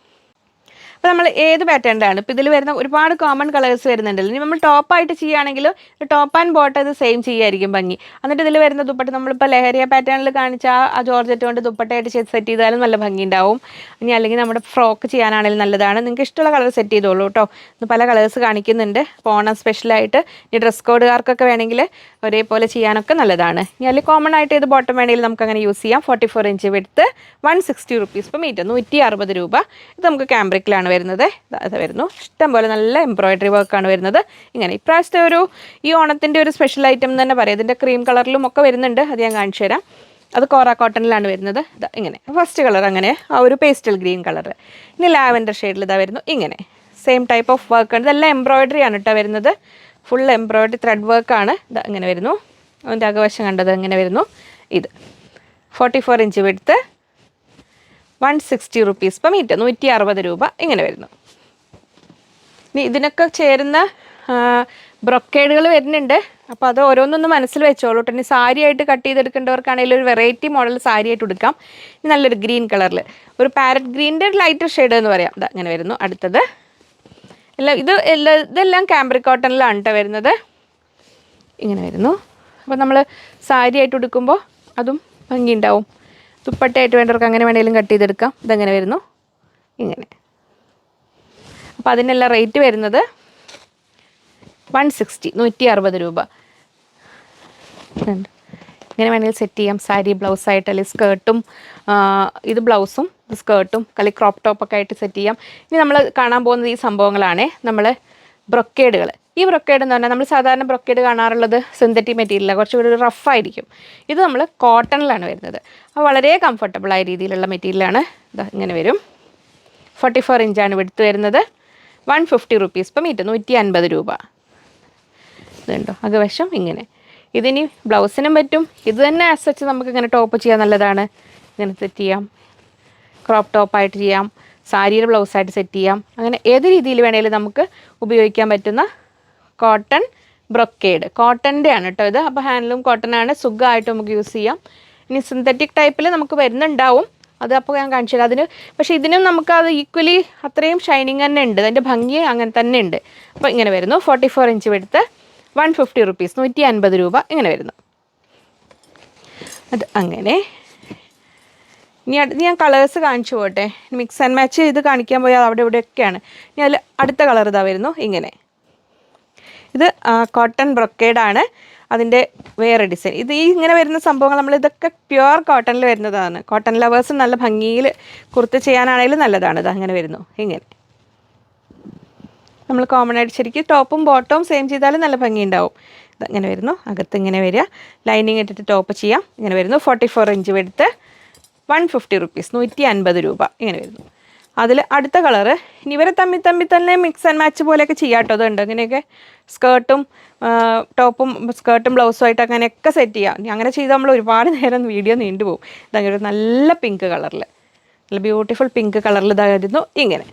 Speaker 1: അപ്പോൾ നമ്മൾ ഏത് പാറ്റേണിലാണ് ഇപ്പോൾ ഇതിൽ വരുന്ന ഒരുപാട് കോമൺ കളേഴ്സ് വരുന്നുണ്ടല്ലോ. ഇനി നമ്മൾ ടോപ്പായിട്ട് ചെയ്യുകയാണെങ്കിൽ ടോപ്പ് ആൻഡ് ബോട്ടം ഇത് സെയിം ചെയ്യുമായിരിക്കും ഭംഗി. എന്നിട്ട് ഇതിൽ വരുന്ന ദുപ്പട്ട നമ്മളിപ്പോൾ ലഹരിയ പാറ്റേണിൽ കാണിച്ച ആ ജോർജറ്റ് കൊണ്ട് ദുപ്പട്ടയായിട്ട് സെറ്റ് ചെയ്താലും നല്ല ഭംഗി ഉണ്ടാവും. ഇനി അല്ലെങ്കിൽ നമ്മുടെ ഫ്രോക്ക് ചെയ്യാനാണെങ്കിലും നല്ലതാണ്. നിങ്ങൾക്ക് ഇഷ്ടമുള്ള കളർ സെറ്റ് ചെയ്തോളൂ കേട്ടോ. ഇന്ന് പല കളേഴ്സ് കാണിക്കുന്നുണ്ട്. ഓണം സ്പെഷ്യലായിട്ട് ഇനി ഡ്രസ് കോഡുകാർക്കൊക്കെ വേണമെങ്കിൽ ഒരേപോലെ ചെയ്യാനൊക്കെ നല്ലതാണ്. ഇനി അല്ലെങ്കിൽ കോമൺ ആയിട്ട് ഏത് ബോട്ടം വേണമെങ്കിലും നമുക്ക് അങ്ങനെ യൂസ് ചെയ്യാം. 44 inch width, 160 rupees per metre, 160 രൂപ. ഇത് നമുക്ക് കാംബ്രിക്കിലാണ് വരുന്നത്. അത് വരുന്നു. ഇഷ്ടംപോലെ നല്ല എംബ്രോയിഡറി വർക്കാണ് വരുന്നത്. ഇങ്ങനെ ഇപ്രാവശ്യത്തെ ഈ ഓണത്തിൻ്റെ ഒരു സ്പെഷ്യൽ ഐറ്റം എന്ന് തന്നെ പറയാം. ഇതിൻ്റെ ക്രീം കളറിലും ഒക്കെ വരുന്നുണ്ട്. അത് ഞാൻ കാണിച്ചു തരാം. അത് കോറ കോട്ടണിലാണ് വരുന്നത്. ഇതാ ഇങ്ങനെ ഫസ്റ്റ് കളർ അങ്ങനെ ആ ഒരു പേസ്റ്റൽ ഗ്രീൻ കളർ. ഇനി ലാവൻഡർ ഷെയ്ഡിൽ ഇതാ വരുന്നു. ഇങ്ങനെ സെയിം ടൈപ്പ് ഓഫ് വർക്ക് ആണ്. ഇതെല്ലാം എംബ്രോയിഡറി ആണ് കേട്ടോ വരുന്നത്. ഫുൾ എംബ്രോയിഡറി ത്രെഡ് വർക്കാണ്. ഇത് ഇങ്ങനെ വരുന്നു. അതിൻ്റെ അകവശം കണ്ടത് ഇങ്ങനെ വരുന്നു. ഇത് 44 inch width, 160 rupees per metre, 160 രൂപ. ഇങ്ങനെ വരുന്നു. ഇനി ഇതിനൊക്കെ ചേരുന്ന ബ്രൊക്കേഡുകൾ വരുന്നുണ്ട്. അപ്പോൾ അത് ഓരോന്നൊന്ന് മനസ്സിൽ വെച്ചോളൂ. ഇനി സാരി ആയിട്ട് കട്ട് ചെയ്തെടുക്കേണ്ടവർക്കാണെങ്കിൽ ഒരു വെറൈറ്റി മോഡൽ സാരി ആയിട്ട് എടുക്കാം. നല്ലൊരു ഗ്രീൻ കളറിൽ ഒരു പാരറ്റ് ഗ്രീൻ്റെ ലൈറ്റർ ഷെയ്ഡ് എന്ന് പറയാം. ഇത് അങ്ങനെ വരുന്നു. അടുത്തത് ഇതെല്ലാം കാംബ്രിക് കോട്ടണിലാണ് കേട്ടോ വരുന്നത്. ഇങ്ങനെ വരുന്നു. അപ്പോൾ നമ്മൾ സാരി ആയിട്ട് എടുക്കുമ്പോൾ അതും ഭംഗിയുണ്ടാവും. ദുപ്പട്ടയായിട്ട് വേണ്ടവർക്ക് അങ്ങനെ വേണമെങ്കിലും കട്ട് ചെയ്തെടുക്കാം. ഇതങ്ങനെ വരുന്നു. ഇങ്ങനെ. അപ്പോൾ അതിനെല്ലാം റേറ്റ് വരുന്നത് 160, 160 രൂപ. ഇങ്ങനെ വേണമെങ്കിൽ സെറ്റ് ചെയ്യാം. സാരി ബ്ലൗസായിട്ട് അല്ലെങ്കിൽ സ്കേർട്ടും ഇത് ബ്ലൗസും ഇത് സ്കേർട്ടും അല്ലെങ്കിൽ ക്രോപ്പ് ടോപ്പൊക്കെ ആയിട്ട് സെറ്റ് ചെയ്യാം. ഇനി നമ്മൾ കാണാൻ പോകുന്നത് ഈ സംഭവങ്ങളാണ്. നമ്മൾ ബ്രൊക്കേഡുകൾ. ഈ ബ്രൊക്കേഡ് എന്ന് പറഞ്ഞാൽ നമ്മൾ സാധാരണ ബ്രൊക്കേഡ് കാണാറുള്ളത് സിന്തറ്റിക് മെറ്റീരിയലാണ്, കുറച്ചുകൂടി ഒരു റഫായിരിക്കും. ഇത് നമ്മൾ കോട്ടണിലാണ് വരുന്നത്. അപ്പോൾ വളരെ കംഫർട്ടബിളായ രീതിയിലുള്ള മെറ്റീരിയലാണ്. ഇതാ ഇങ്ങനെ വരും. 44 ഇഞ്ചാണ് വിഡ്ത്ത് വരുന്നത്. 150 റുപ്പീസ് പെർ മീറ്റർ, 150 രൂപ. ഇതുണ്ടോ അകവശം ഇങ്ങനെ. ഇതിനി ബ്ലൗസിനും പറ്റും. ഇത് തന്നെ ആസ് സച്ച് നമുക്ക് ഇങ്ങനെ ടോപ്പ് ചെയ്യാൻ നല്ലതാണ്. ഇങ്ങനെ സെറ്റ് ചെയ്യാം. ക്രോപ്പ് ടോപ്പായിട്ട് ചെയ്യാം. സാരിയുടെ ബ്ലൗസായിട്ട് സെറ്റ് ചെയ്യാം. അങ്ങനെ ഏത് രീതിയിൽ വേണമെങ്കിലും നമുക്ക് ഉപയോഗിക്കാൻ പറ്റുന്ന കോട്ടൺ ബ്രൊക്കേഡ്. കോട്ടൻ്റെ ആണ് കേട്ടോ ഇത്. അപ്പോൾ ഹാൻഡ്ലൂം കോട്ടനാണ്. സുഖമായിട്ട് നമുക്ക് യൂസ് ചെയ്യാം. ഇനി സിന്തറ്റിക് ടൈപ്പിൽ നമുക്ക് വരുന്നുണ്ടാവും. അത് അപ്പോൾ ഞാൻ കാണിച്ചു തരാം. പക്ഷേ ഇതിനും നമുക്ക് അത് ഈക്വലി അത്രയും ഷൈനിങ് തന്നെ ഉണ്ട്. അതിൻ്റെ ഭംഗി അങ്ങനെ തന്നെ ഉണ്ട്. അപ്പോൾ ഇങ്ങനെ വരുന്നു. 44 ഇഞ്ച് എടുത്ത് 150 റുപ്പീസ്, 150 രൂപ. ഇങ്ങനെ വരുന്നു. അത് അങ്ങനെ. ഇനി ഞാൻ കളേഴ്സ് കാണിച്ചു പോട്ടെ. മിക്സ് ആൻഡ് മാച്ച് ചെയ്ത് കാണിക്കാൻ പോയാൽ അവിടെ ഇവിടെയൊക്കെയാണ്. ഇനി അടുത്ത കളർ ഇതാ വരുന്നു. ഇങ്ങനെ ഇത് കോട്ടൺ ബ്രൊക്കേഡാണ്. അതിൻ്റെ വേറെ ഡിസൈൻ. ഇത് ഈ ഇങ്ങനെ വരുന്ന സംഭവങ്ങൾ നമ്മളിതൊക്കെ പ്യുവർ കോട്ടണിൽ വരുന്നതാണ്. കോട്ടൺ ലവേഴ്സ് നല്ല ഭംഗിയിൽ കുർത്ത ചെയ്യാനാണെങ്കിലും നല്ലതാണ്. ഇത് അങ്ങനെ വരുന്നു. ഇങ്ങനെ നമ്മൾ കോമൺ ആയിട്ട് ശരിക്കും ടോപ്പും ബോട്ടവും സെയിം ചെയ്താലും നല്ല ഭംഗി ഉണ്ടാവും. ഇങ്ങനെ വരുന്നു. അകത്ത് ഇങ്ങനെ വരിക. ലൈനിങ് ഇട്ടിട്ട് ടോപ്പ് ചെയ്യാം. ഇങ്ങനെ വരുന്നു. 44 ഇഞ്ച് എടുത്ത് 150 റുപ്പീസ്, 150 രൂപ ഇങ്ങനെ വരുന്നു. അതിൽ അടുത്ത കളറ് ഇനി ഇവരെ തമ്മിൽ തന്നെ മിക്സ് ആൻഡ് മാച്ച് പോലെയൊക്കെ ചെയ്യാം കേട്ടോ. അതുണ്ട് ഇങ്ങനെയൊക്കെ സ്കേർട്ടും ടോപ്പും സ്കേർട്ടും ബ്ലൗസും ആയിട്ട് അങ്ങനെയൊക്കെ സെറ്റ് ചെയ്യാം. അങ്ങനെ ചെയ്താൽ നമ്മൾ ഒരുപാട് നേരം വീഡിയോ നീണ്ടുപോകും. ഇതങ്ങനെ ഒരു നല്ല പിങ്ക് കളറിൽ, നല്ല ബ്യൂട്ടിഫുൾ പിങ്ക് കളറിൽ ഇതായിരുന്നു. ഇങ്ങനെ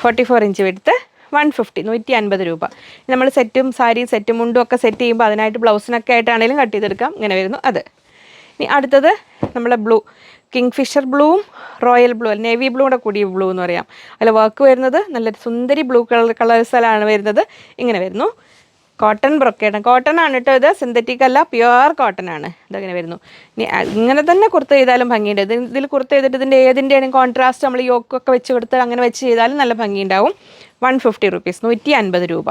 Speaker 1: 44 ഇഞ്ച് എടുത്ത് 150, 150 രൂപ. നമ്മൾ സെറ്റും സാരിയും സെറ്റും മുണ്ടും ഒക്കെ സെറ്റ് ചെയ്യുമ്പോൾ അതിനായിട്ട് ബ്ലൗസിനൊക്കെ ആയിട്ടാണെങ്കിലും കട്ട് ചെയ്തെടുക്കാം. ഇങ്ങനെ വരുന്നു അത്. ഇനി അടുത്തത് നമ്മളെ ബ്ലൂ, കിങ് ഫിഷർ ബ്ലൂവും റോയൽ ബ്ലൂ, നേവി ബ്ലൂ കൂടെ കൂടിയ ബ്ലൂ എന്ന് പറയാം. അതിൽ വർക്ക് വരുന്നത് നല്ല സുന്ദരി ബ്ലൂ കളേഴ്സിലാണ് വരുന്നത്. ഇങ്ങനെ വരുന്നു. കോട്ടൺ ബ്രൊക്കേഡ്, കോട്ടൺ ആണ് കേട്ടോ. ഇത് സിന്തറ്റിക് അല്ല, പ്യുവർ കോട്ടൺ ആണ്. ഇതങ്ങനെ വരുന്നു. ഇനി ഇങ്ങനെ തന്നെ കുർത്ത ചെയ്താലും ഭംഗിയുണ്ട്. ഇതിൽ കുർത്ത ചെയ്തിട്ട് ഇതിൻ്റെ ഏതിൻ്റെയാണ് കോൺട്രാസ്റ്റ് നമ്മൾ യോക്കൊക്കെ വെച്ച് കൊടുത്ത് അങ്ങനെ വെച്ച് ചെയ്താലും നല്ല ഭംഗിയുണ്ടാവും. 150 റുപ്പീസ്, 150 രൂപ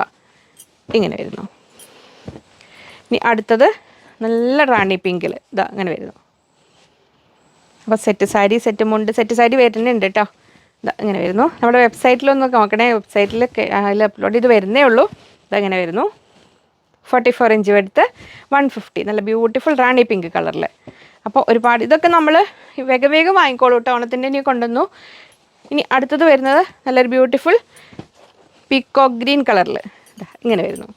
Speaker 1: ഇങ്ങനെ വരുന്നു. ഇനി അടുത്തത് നല്ല റാണി പിങ്കിൽ, ഇതാ അങ്ങനെ വരുന്നു. അപ്പോൾ സെറ്റ് സാരി, സെറ്റ് മുണ്ട്, സെറ്റ് സാരി വരുന്നുണ്ട് കേട്ടോ. ഇതാ ഇങ്ങനെ വരുന്നു. നമ്മുടെ വെബ്സൈറ്റിലൊന്ന് നോക്കണേ, വെബ്സൈറ്റിൽ അതിൽ അപ്ലോഡ് ചെയ്ത് വരുന്നേ ഉള്ളൂ. ഇതങ്ങനെ വരുന്നു. 44 ഇഞ്ച് എടുത്ത് 150, നല്ല ബ്യൂട്ടിഫുൾ റാണി പിങ്ക് കളറിൽ. അപ്പോൾ ഒരുപാട് ഇതൊക്കെ നമ്മൾ വേഗം വാങ്ങിക്കോളൂ കേട്ടോ. ഓണത്തിൻ്റെ ഇനി കൊണ്ടുവന്നു. ഇനി അടുത്തത് വരുന്നത് നല്ലൊരു ബ്യൂട്ടിഫുൾ പീക്കോക്ക് ഗ്രീൻ കളറിൽ ഇങ്ങനെ വരുന്നു.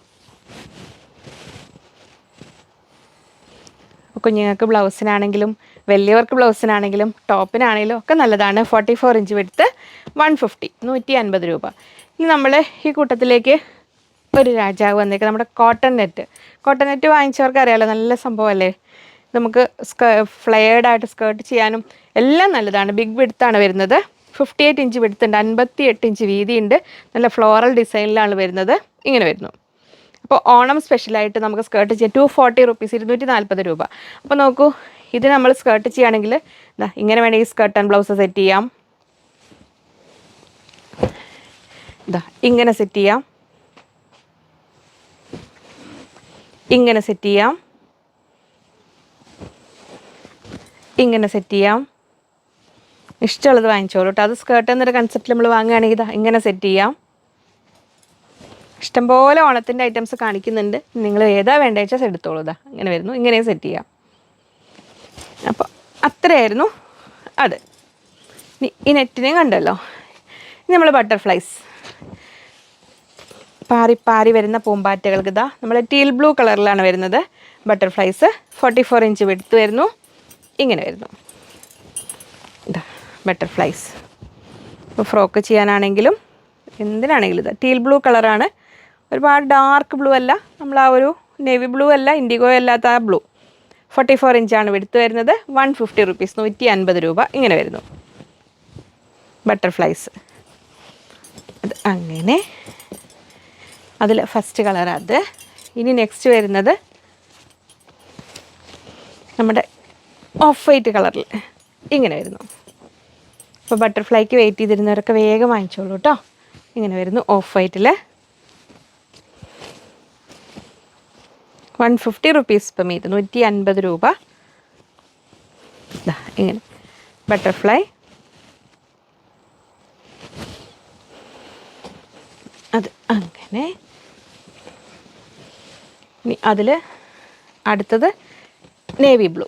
Speaker 1: കുഞ്ഞുങ്ങൾക്ക് ബ്ലൗസിനാണെങ്കിലും വലിയവർക്ക് ബ്ലൗസിനാണെങ്കിലും ടോപ്പിനാണെങ്കിലും ഒക്കെ നല്ലതാണ്. 44 ഇഞ്ച് എടുത്ത് 150, 150 രൂപ. ഇനി നമ്മൾ ഈ കൂട്ടത്തിലേക്ക് ഒരു രാജാവ് വന്നേക്ക്, നമ്മുടെ കോട്ടൺ നെറ്റ് വാങ്ങിച്ചവർക്ക് അറിയാമല്ലോ, നല്ല സംഭവമല്ലേ. നമുക്ക് ഫ്ലെയർഡായിട്ട് സ്കേർട്ട് ചെയ്യാനും എല്ലാം നല്ലതാണ്. ബിഗ് വിഡ്ത്താണ് വരുന്നത്. 58 ഇഞ്ച് വിഡ്ത്തുണ്ട്, 58 ഇഞ്ച് വീതിയുണ്ട്. നല്ല ഫ്ലോറൽ ഡിസൈനിലാണ് വരുന്നത്. ഇങ്ങനെ വരുന്നു. അപ്പോൾ ഓണം സ്പെഷ്യലായിട്ട് നമുക്ക് സ്കേർട്ട് ചെയ്യാം. 240 റുപ്പീസ്, 240 രൂപ. അപ്പോൾ നോക്കൂ, ഇത് നമ്മൾ സ്കേർട്ട് ചെയ്യുകയാണെങ്കിൽ ഇതാ ഇങ്ങനെ വേണമെങ്കിൽ സ്കേർട്ട് ആൻഡ് ബ്ലൗസ് സെറ്റ് ചെയ്യാം. ഇതാ ഇങ്ങനെ സെറ്റ് ചെയ്യാം, ഇങ്ങനെ സെറ്റ് ചെയ്യാം, ഇങ്ങനെ സെറ്റ് ചെയ്യാം. ഇഷ്ടമുള്ളത് വാങ്ങിച്ചോളൂ കേട്ടോ. അത് സ്കേർട്ട് എന്നൊരു കൺസെപ്റ്റ് നമ്മൾ വാങ്ങുകയാണെങ്കിൽ ഇതാ ഇങ്ങനെ സെറ്റ് ചെയ്യാം. ഇഷ്ടംപോലെ ഓണത്തിൻ്റെ ഐറ്റംസ് കാണിക്കുന്നുണ്ട്. നിങ്ങൾ ഏതാ വേണ്ടത് വെച്ചാൽ എടുത്തോളൂ. ഇതാ ഇങ്ങനെ വരുന്നു. ഇങ്ങനെ സെറ്റ് ചെയ്യാം. അപ്പോൾ അത്രയായിരുന്നു അത്. ഈ നെറ്റിനെയും കണ്ടല്ലോ. ഇനി നമ്മൾ ബട്ടർഫ്ലൈസ്, പാറി വരുന്ന പൂമ്പാറ്റകൾക്ക് ഇതാ നമ്മൾ ടീൽ ബ്ലൂ കളറിലാണ് വരുന്നത്. ബട്ടർഫ്ലൈസ് 44 ഇഞ്ച് വിഡ്ത്ത് വരുന്നു. ഇങ്ങനെ വരുന്നു. ഇതാ ബട്ടർഫ്ലൈസ്. ഇപ്പോൾ ഫ്രോക്ക് ചെയ്യാനാണെങ്കിലും എന്തിനാണെങ്കിലും ഇതാ ടീൽ ബ്ലൂ കളറാണ്. ഒരുപാട് ഡാർക്ക് ബ്ലൂ അല്ല, നമ്മൾ ആ ഒരു നേവി ബ്ലൂ അല്ല, ഇൻഡിഗോ അല്ലാത്ത ആ ബ്ലൂ. 44 ഇഞ്ചാണ് വിഡ്ത്ത് വരുന്നത്. 150 റുപ്പീസ്, 150 രൂപ ഇങ്ങനെ വരുന്നു. ബട്ടർഫ്ലൈസ് അത് അങ്ങനെ. അതിൽ ഫസ്റ്റ് കളർ അത്. ഇനി നെക്സ്റ്റ് വരുന്നത് നമ്മുടെ ഓഫ് വൈറ്റ് കളറിൽ ഇങ്ങനെ വരുന്നു. അപ്പോൾ ബട്ടർഫ്ലൈക്ക് വെയിറ്റ് ചെയ്തിരുന്നവരൊക്കെ വേഗം വാങ്ങിച്ചോളൂ കേട്ടോ. ഇങ്ങനെ വരുന്നു ഓഫ് വൈറ്റിൽ. 150 റുപ്പീസ് പെർ മീറ്റർ, 150 രൂപ. ഇങ്ങനെ ബട്ടർഫ്ലൈ. അത് അങ്ങനെ. ഇനി അതിൽ അടുത്തത് നേവി ബ്ലൂ,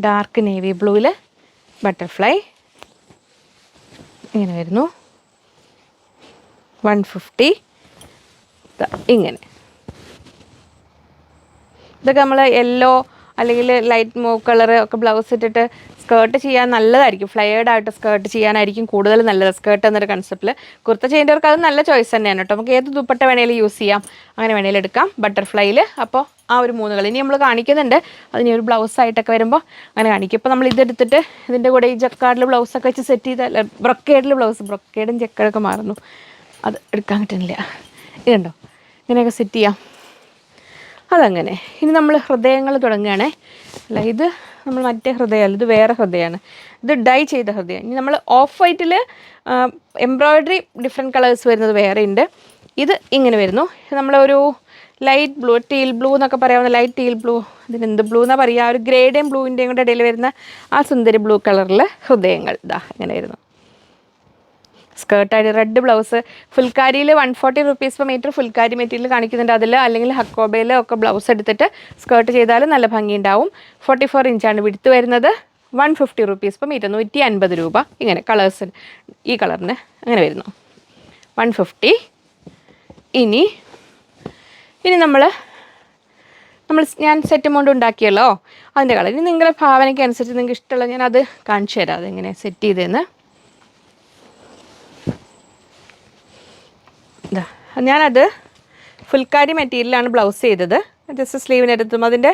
Speaker 1: ഡാർക്ക് നേവി ബ്ലൂവിൽ ബട്ടർഫ്ലൈ ഇങ്ങനെ വരുന്നു. 150. ഇങ്ങനെ ഇതൊക്കെ നമ്മൾ യെല്ലോ അല്ലെങ്കിൽ ലൈറ്റ് മൂവ് കളർ ഒക്കെ ബ്ലൗസ് ഇട്ടിട്ട് സ്കേർട്ട് ചെയ്യാൻ നല്ലതായിരിക്കും. ഫ്ലെയർഡായിട്ട് സ്കേർട്ട് ചെയ്യാനായിരിക്കും കൂടുതൽ നല്ലത് സ്കേർട്ട് എന്നൊരു കൺസെപ്റ്റിൽ. കുർത്ത ചെയ്യുന്നവർക്ക് അത് നല്ല ചോയ്സ് തന്നെയാണ് കേട്ടോ. നമുക്ക് ഏത് ദുപ്പട്ട വേണേലും യൂസ് ചെയ്യാം, അങ്ങനെ വേണേലും എടുക്കാം ബട്ടർഫ്ലൈയിൽ. അപ്പോൾ ആ ഒരു 3 കളർ ഇനി നമ്മൾ കാണിക്കുന്നുണ്ട്. അതിന് ഒരു ബ്ലൗസായിട്ടൊക്കെ വരുമ്പോൾ അങ്ങനെ കാണിക്കും. ഇപ്പോൾ നമ്മൾ ഇതെടുത്തിട്ട് ഇതിൻ്റെ കൂടെ ഈ ജക്കാർഡിൽ ബ്ലൗസൊക്കെ വെച്ച് സെറ്റ് ചെയ്താൽ, ബ്രൊക്കേഡിൽ ബ്ലൗസ്, ബ്രൊക്കേഡും ജക്കാർഡൊക്കെ മാറുന്നു, അത് എടുക്കാൻ കിട്ടുന്നില്ല. ഇതുണ്ടോ ഇങ്ങനെയൊക്കെ സെറ്റ് ചെയ്യാം. അതങ്ങനെ. ഇനി നമ്മൾ ഹൃദയങ്ങൾ തുടങ്ങുകയാണേ. അല്ല, ഇത് നമ്മൾ മറ്റേ ഹൃദയമല്ല, ഇത് വേറെ ഹൃദയമാണ്. ഇത് ഡൈ ചെയ്ത ഹൃദയം. ഇനി നമ്മൾ ഓഫ് വൈറ്റിൽ എംബ്രോയ്ഡറി ഡിഫറെൻറ്റ് കളേഴ്സ് വരുന്നത് വേറെ ഉണ്ട്. ഇത് ഇങ്ങനെ വരുന്നു. നമ്മളൊരു ലൈറ്റ് ബ്ലൂ, ടീൽ ബ്ലൂ എന്നൊക്കെ പറയാവുന്ന ലൈറ്റ് ടീൽ ബ്ലൂ, ഇതിനെന്ത് ബ്ലൂ എന്നാ പറയുക, ഒരു ഗ്രേഡേയും ബ്ലൂവിൻ്റെയും കൂടെ ഇടയിൽ വരുന്ന ആ സുന്ദരി ബ്ലൂ കളറിൽ ഹൃദയങ്ങൾ ഇതാ ഇങ്ങനെ വരുന്നു. സ്കേർട്ടായിട്ട് റെഡ് ബ്ലൗസ്, ഫുൾക്കാരിയിൽ 140 rupees per meter phulkari material കാണിക്കുന്നുണ്ട് അതിൽ, അല്ലെങ്കിൽ ഹക്കോബയിലോ ഒക്കെ ബ്ലൗസ് എടുത്തിട്ട് സ്കേർട്ട് ചെയ്താലും നല്ല ഭംഗിയുണ്ടാവും. 44 ഇഞ്ചാണ് വിടുത്ത് വരുന്നത്. 150 rupees per meter, 150 രൂപ. ഇങ്ങനെ കളേഴ്സിന്, ഈ കളറിന് അങ്ങനെ വരുന്നു 150. ഇനി ഞാൻ സെറ്റ് എമൗണ്ട് ഉണ്ടാക്കിയല്ലോ അതിൻ്റെ കളർ. ഇനി നിങ്ങളുടെ ഭാവനയ്ക്ക് അനുസരിച്ച് നിങ്ങൾക്ക് ഇഷ്ടമുള്ള ഞാനത് കാണിച്ചു തരാം അതെങ്ങനെ സെറ്റ് ചെയ്തതെന്ന്. ഞാനത് ഫുൾക്കാരി മെറ്റീരിയലാണ് ബ്ലൗസ് ചെയ്തത്. ജസ്റ്റ് സ്ലീവിനെടുത്തും അതിൻ്റെ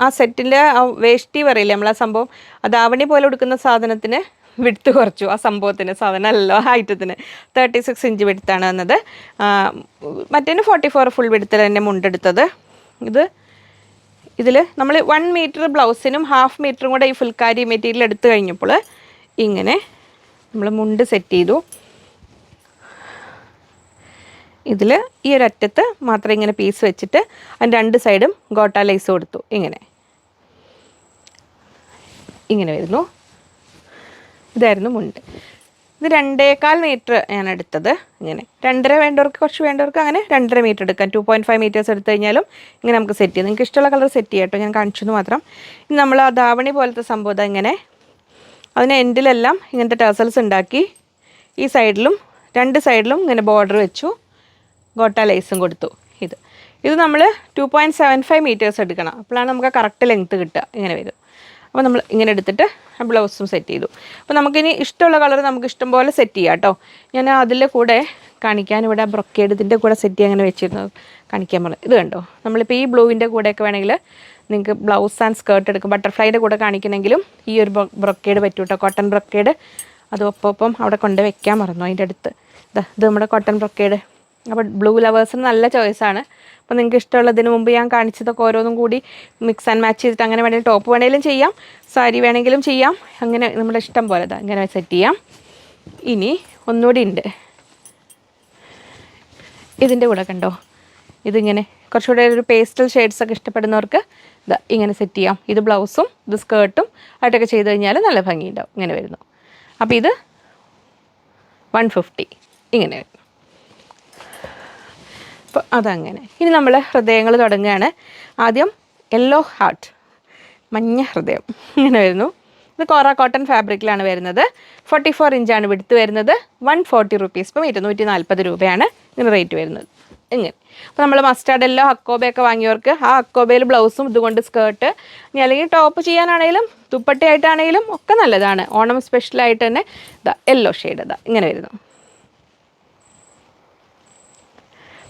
Speaker 1: ആ സെറ്റിൻ്റെ വേഷ്ടി പറയില്ലേ നമ്മൾ, ആ സംഭവം അത് ആവണി പോലെ കൊടുക്കുന്ന സാധനത്തിന് വിടുത്ത് കുറച്ചു. ആ സംഭവത്തിന് സാധനമല്ലോ ഐറ്റത്തിന് 36 ഇഞ്ച് വിടുത്താണ് വന്നത്. മറ്റേന് 44 ഫുൾ വിടുത്തിൽ തന്നെ മുണ്ടെടുത്തത്. ഇതിൽ നമ്മൾ 1 മീറ്റർ ബ്ലൗസിനും 1/2 മീറ്ററും കൂടെ ഈ ഫുൾക്കാരി മെറ്റീരിയൽ എടുത്തു കഴിഞ്ഞപ്പോൾ ഇങ്ങനെ നമ്മൾ മുണ്ട് സെറ്റ് ചെയ്തു. ഇതിൽ ഈ ഒരു അറ്റത്ത് മാത്രം ഇങ്ങനെ പീസ് വെച്ചിട്ട് അതിൻ്റെ 2 സൈഡും ഗോട്ടാ ലേസ് കൊടുത്തു. ഇങ്ങനെ വരുന്നു. ഇതായിരുന്നു മുണ്ട്. ഇത് 2.25 മീറ്റർ ഞാൻ എടുത്തത്. ഇങ്ങനെ 2.5 വേണ്ടവർക്ക്, കുറച്ച് വേണ്ടവർക്ക് അങ്ങനെ 2.5 മീറ്റർ എടുക്കാം. 2.5 മീറ്റേഴ്സ് എടുത്തു കഴിഞ്ഞാലും ഇങ്ങനെ നമുക്ക് സെറ്റ് ചെയ്യാം. നിങ്ങൾക്ക് ഇഷ്ടമുള്ള കളർ സെറ്റ് ചെയ്യാം കേട്ടോ, ഞാൻ കാണിച്ചെന്ന് മാത്രം. ഇനി നമ്മൾ ആ ധാവണി പോലത്തെ സംഭവം ഇങ്ങനെ അതിന് എൻഡിലെല്ലാം ഇങ്ങനത്തെ ടേസൽസ് ഉണ്ടാക്കി ഈ സൈഡിലും 2 സൈഡിലും ഇങ്ങനെ ബോർഡർ വെച്ചു, ഗോട്ടാ ലേസും കൊടുത്തു. ഇത് നമ്മൾ 2.75 മീറ്റേഴ്സ് എടുക്കണം, അപ്പോഴാണ് നമുക്ക് കറക്റ്റ് ലെങ്ത്ത് കിട്ടുക. ഇങ്ങനെ വരും. അപ്പോൾ നമ്മൾ ഇങ്ങനെ എടുത്തിട്ട് ബ്ലൗസും സെറ്റ് ചെയ്തു. അപ്പോൾ നമുക്കിനി ഇഷ്ടമുള്ള കളർ നമുക്ക് ഇഷ്ടം പോലെ സെറ്റ് ചെയ്യാം കേട്ടോ. ഞാൻ അതിൻ്റെ കൂടെ കാണിക്കാൻ ഇവിടെ ബ്രൊക്കേഡ് ഇതിൻ്റെ കൂടെ സെറ്റ് ചെയ്യാൻ അങ്ങനെ വെച്ചിരുന്നത് കാണിക്കാൻ പറഞ്ഞു. ഇത് കണ്ടോ, നമ്മളിപ്പോൾ ഈ ബ്ലൂവിൻ്റെ കൂടെയൊക്കെ വേണമെങ്കിൽ നിങ്ങൾക്ക് ബ്ലൗസ് ആൻഡ് സ്കേർട്ട് എടുക്കും. ബട്ടർഫ്ലൈയുടെ കൂടെ കാണിക്കണമെങ്കിലും ഈ ഒരു ബ്രൊക്കേഡ് പറ്റും കേട്ടോ, കോട്ടൺ ബ്രൊക്കേഡ്. അത് ഒപ്പം അവിടെ കൊണ്ട് വെക്കാൻ മറന്നു അതിൻ്റെ അടുത്ത്. ഇത് നമ്മുടെ കോട്ടൺ ബ്രൊക്കേഡ്. അപ്പോൾ ബ്ലൂ ലവേഴ്സിന് നല്ല ചോയ്സാണ്. അപ്പോൾ നിങ്ങൾക്ക് ഇഷ്ടമുള്ളതിന് മുമ്പ് ഞാൻ കാണിച്ചതൊക്കെ ഓരോന്നും കൂടി മിക്സ് ആൻഡ് മാച്ച് ചെയ്തിട്ട് അങ്ങനെ വേണമെങ്കിൽ ടോപ്പ് വേണമെങ്കിലും ചെയ്യാം, സാരി വേണമെങ്കിലും ചെയ്യാം. അങ്ങനെ നമ്മുടെ ഇഷ്ടം പോലെ ഇങ്ങനെ സെറ്റ് ചെയ്യാം. ഇനി ഒന്നുകൂടി ഉണ്ട്, ഇതിൻ്റെ കൂടെ കണ്ടോ, ഇതിങ്ങനെ കുറച്ചുകൂടെ ഒരു പേസ്റ്റൽ ഷെയ്ഡ്സൊക്കെ ഇഷ്ടപ്പെടുന്നവർക്ക് ഇങ്ങനെ സെറ്റ് ചെയ്യാം. ഇത് ബ്ലൗസും ഇത് സ്കേർട്ടും ആയിട്ടൊക്കെ ചെയ്ത് കഴിഞ്ഞാൽ നല്ല ഭംഗിയുണ്ടാവും. ഇങ്ങനെ വരുന്നു. അപ്പോൾ ഇത് 150 ഇങ്ങനെ വരുന്നു. അപ്പോൾ അതങ്ങനെ. ഇനി നമ്മൾ ഹൃദയങ്ങൾ തുടങ്ങുകയാണ്. ആദ്യം യെല്ലോ ഹാർട്ട്, മഞ്ഞ ഹൃദയം ഇങ്ങനെ വരുന്നു. ഇത് കോട്ടൺ ഫാബ്രിക്കിലാണ് വരുന്നത്. 44 ഇഞ്ചാണ് വിടുത്ത് വരുന്നത്. 140 rupees per meter, 140 രൂപയാണ് ഇങ്ങനെ റേറ്റ് വരുന്നത്. ഇങ്ങനെ. അപ്പോൾ നമ്മൾ മസ്റ്റാർഡ് യെല്ലോ ഹക്കോബയൊക്കെ വാങ്ങിയവർക്ക് ആ ഹക്കോബയിൽ ബ്ലൗസും ഇതുകൊണ്ട് സ്കേർട്ട്, ഇനി അല്ലെങ്കിൽ ടോപ്പ് ചെയ്യാനാണെങ്കിലും ദുപ്പട്ടയായിട്ടാണെങ്കിലും ഒക്കെ നല്ലതാണ്. ഓണം സ്പെഷ്യലായിട്ട് തന്നെ യെല്ലോ ഷെയ്ഡ് ഇങ്ങനെ വരുന്നു.